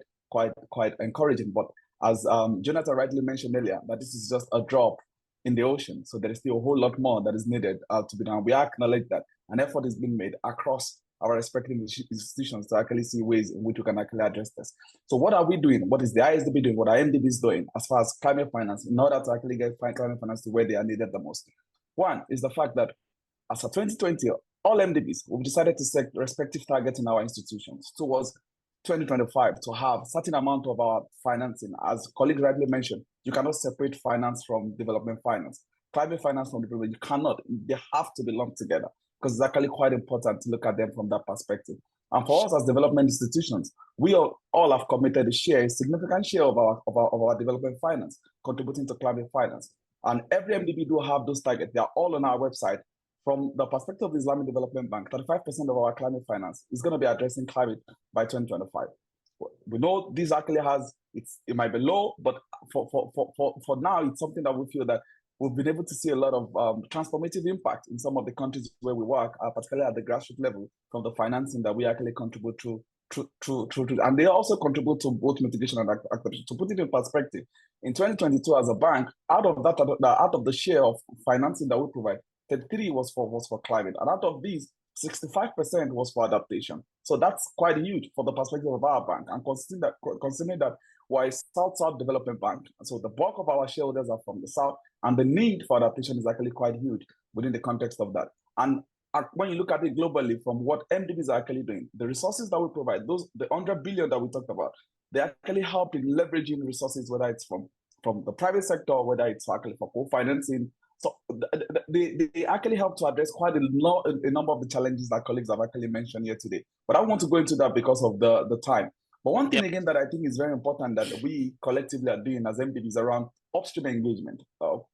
encouraging. But as Jonathan rightly mentioned earlier, that this is just a drop in the ocean. So there is still a whole lot more that is needed to be done. We acknowledge that an effort is being made across our respective institutions to actually see ways in which we can actually address this. So what are we doing? What is the ISDB doing? What are MDBs doing as far as climate finance in order to actually get climate finance to where they are needed the most? One is the fact that as of 2020, all MDBs, we've decided to set respective targets in our institutions towards 2025 to have a certain amount of our financing. As colleague rightly mentioned, you cannot separate finance from development finance. Climate finance from development, you cannot. They have to be lumped together because it's actually quite important to look at them from that perspective. And for us as development institutions, we all have committed a significant share of our development finance, contributing to climate finance. And every MDB do have those targets. They are all on our website. From the perspective of the Islamic Development Bank, 35% of our climate finance is going to be addressing climate by 2025. We know this actually it might be low, but for now, it's something that we feel that we've been able to see a lot of transformative impact in some of the countries where we work, particularly at the grassroots level, from the financing that we actually contribute to. And they also contribute to both mitigation and adaptation. To put it in perspective, in 2022, as a bank, out of the share of financing that we provide, 33 was for climate, and out of these, 65% was for adaptation. So that's quite huge for the perspective of our bank. And considering that we're a South-South development bank, so the bulk of our shareholders are from the South, and the need for adaptation is actually quite huge within the context of that. And when you look at it globally, from what MDBs are actually doing, the resources that we provide, the 100 billion that we talked about, they actually help in leveraging resources, whether it's from the private sector, whether it's actually for co-financing. So they actually help to address quite a number of the challenges that colleagues have actually mentioned here today. But I want to go into that because of the time. But one thing again that I think is very important that we collectively are doing as MDBs around upstream engagement.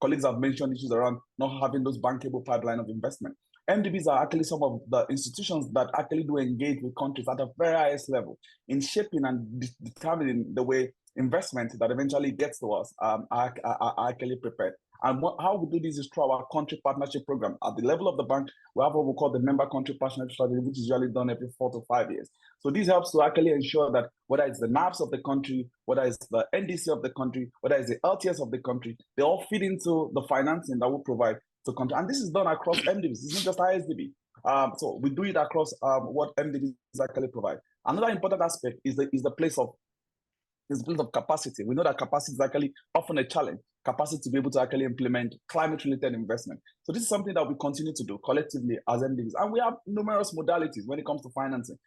Colleagues have mentioned issues around not having those bankable pipeline of investment. MDBs are actually some of the institutions that actually do engage with countries at a very highest level in shaping and determining the way investment that eventually gets to us are actually prepared. And how we do this is through our country partnership program. At the level of the bank, we have what we call the member country partnership strategy, which is usually done every 4 to 5 years. So this helps to actually ensure that whether it's the NABs of the country, whether it's the NDC of the country, whether it's the LTS of the country, they all fit into the financing that we provide to country. And this is done across MDBs. It's not just ISDB. So we do it across what MDBs actually provide. Another important aspect is the place of capacity. We know that capacity is actually often a challenge, capacity to be able to actually implement climate-related investment. So this is something that we continue to do collectively as MDBs. And we have numerous modalities when it comes to financing.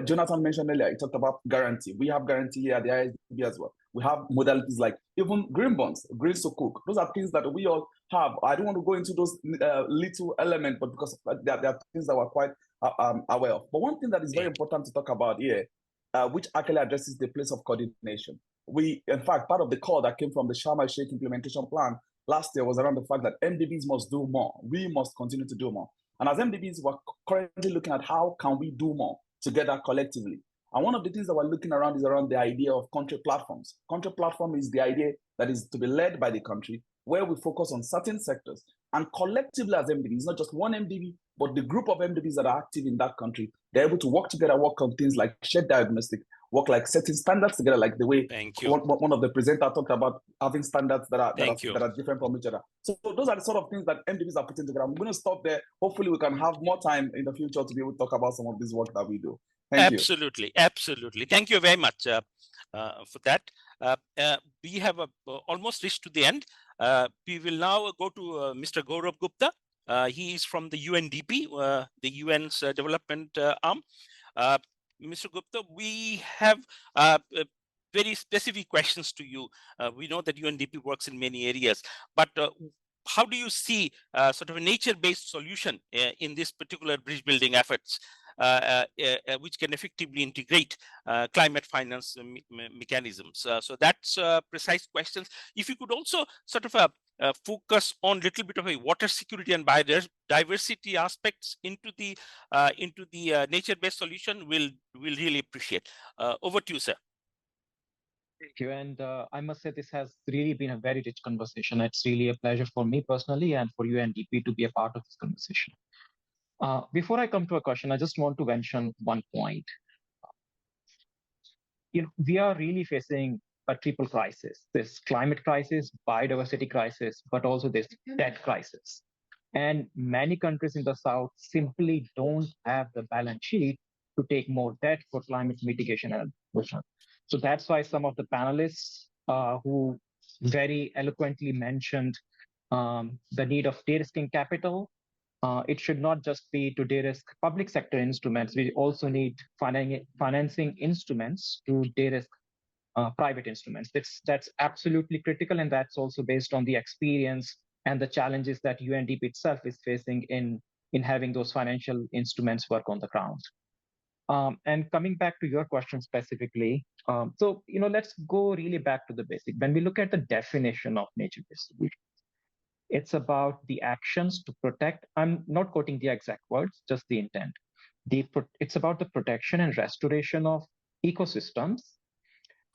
Jonathan mentioned earlier, he talked about guarantee. We have guarantee here at the ISDB as well. We have modalities like even green bonds, green sukuk. Those are things that we all have. I don't want to go into those little elements, but because there are things that we're quite aware of. But one thing that is very important to talk about here, which actually addresses the place of coordination. In fact, part of the call that came from the Sharm el-Sheikh implementation plan last year was around the fact that MDBs must do more. We must continue to do more. And as MDBs, we're currently looking at how can we do more together collectively. And one of the things that we're looking around is around the idea of country platforms. Country platform is the idea that is to be led by the country, where we focus on certain sectors. And collectively as MDBs, not just one MDB, but the group of MDBs that are active in that country, they're able to work together, work on things like shared diagnostic, work like setting standards together, like the way one of the presenters talked about having standards that are different from each other. So those are the sort of things that MDBs are putting together. I'm going to stop there. Hopefully we can have more time in the future to be able to talk about some of this work that we do. Thank you. Absolutely. Thank you very much for that. We have almost reached to the end. We will now go to Mr. Gaurav Gupta. He is from the UNDP, the UN's development arm. Mr. Gupta, we have very specific questions to you. We know that UNDP works in many areas, but how do you see sort of a nature-based solution in this particular bridge building efforts, which can effectively integrate climate finance mechanisms? So that's precise questions. If you could also sort of focus on a little bit of a water security and biodiversity aspects into the nature-based solution, we'll really appreciate. Over to you, sir. Thank you. And I must say this has really been a very rich conversation. It's really a pleasure for me personally and for UNDP to be a part of this conversation. Before I come to a question, I just want to mention one point. We are really facing a triple crisis: this climate crisis, biodiversity crisis, but also this debt crisis. And many countries in the South simply don't have the balance sheet to take more debt for climate mitigation and adaptation. So that's why some of the panelists who very eloquently mentioned the need of de-risking capital. It should not just be to de-risk public sector instruments. We also need financing instruments to de-risk private instruments. That's absolutely critical, and that's also based on the experience and the challenges that UNDP itself is facing in having those financial instruments work on the ground. And coming back to your question specifically, so let's go really back to the basic. When we look at the definition of nature-based solutions, it's about the actions to protect. I'm not quoting the exact words, just the intent. It's about the protection and restoration of ecosystems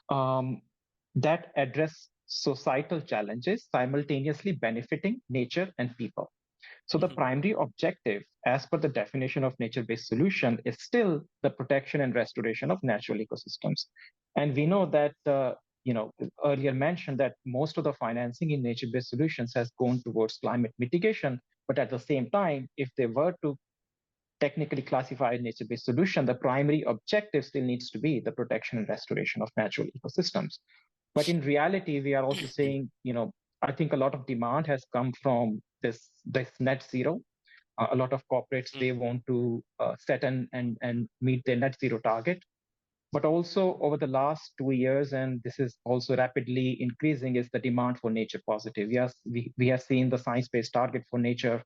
that address societal challenges, simultaneously benefiting nature and people. So the primary objective, as per the definition of nature-based solution, is still the protection and restoration of natural ecosystems. And we know that, earlier mentioned that most of the financing in nature-based solutions has gone towards climate mitigation. But at the same time, if they were to technically classify a nature-based solution, the primary objective still needs to be the protection and restoration of natural ecosystems. But in reality, we are also saying, I think a lot of demand has come from this net zero. A lot of corporates, they want to set and meet their net zero target. But also over the last 2 years, and this is also rapidly increasing, is the demand for nature positive. Yes, we have seen the science-based target for nature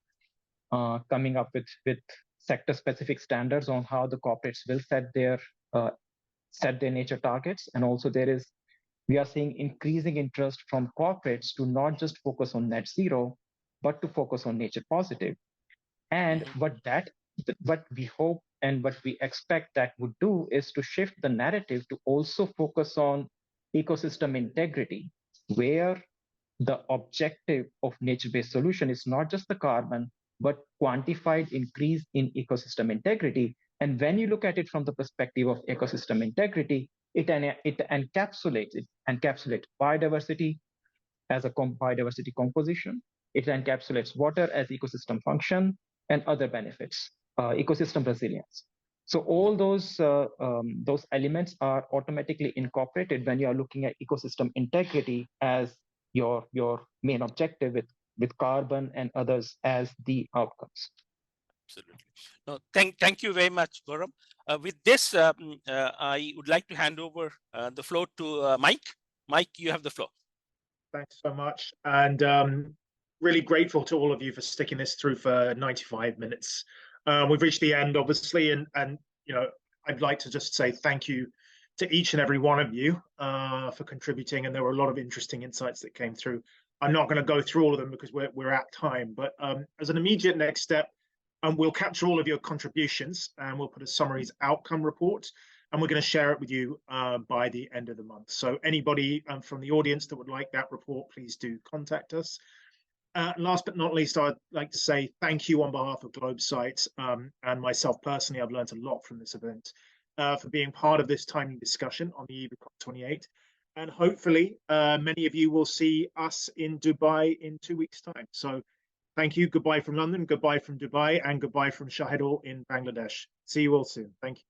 coming up with sector-specific standards on how the corporates will set their nature targets. And also we are seeing increasing interest from corporates to not just focus on net zero, but to focus on nature positive. And what we hope and what we expect that would do is to shift the narrative to also focus on, ecosystem integrity, where the objective of nature-based solution is not just the carbon, but quantified increase in ecosystem integrity. And when you look at it from the perspective of ecosystem integrity, it encapsulates biodiversity as a biodiversity composition. It encapsulates water as ecosystem function and other benefits, ecosystem resilience. So all those elements are automatically incorporated when you are looking at ecosystem integrity as your main objective, with carbon and others as the outcomes. Absolutely. No, thank you very much, Gaurav. With this, I would like to hand over the floor to Mike. Mike, you have the floor. Thanks so much, and really grateful to all of you for sticking this through for 95 minutes. We've reached the end, obviously, and I'd like to just say thank you to each and every one of you for contributing, and there were a lot of interesting insights that came through. I'm not going to go through all of them because we're at time, but as an immediate next step, we'll capture all of your contributions and we'll put a summaries outcome report, and we're going to share it with you by the end of the month. So anybody from the audience that would like that report, please do contact us. Last but not least, I'd like to say thank you on behalf of GlobeSight and myself personally. I've learned a lot from this event for being part of this timely discussion on the eve of COP28. And hopefully many of you will see us in Dubai in 2 weeks' time. So thank you. Goodbye from London, goodbye from Dubai, and goodbye from Shahidul in Bangladesh. See you all soon. Thank you.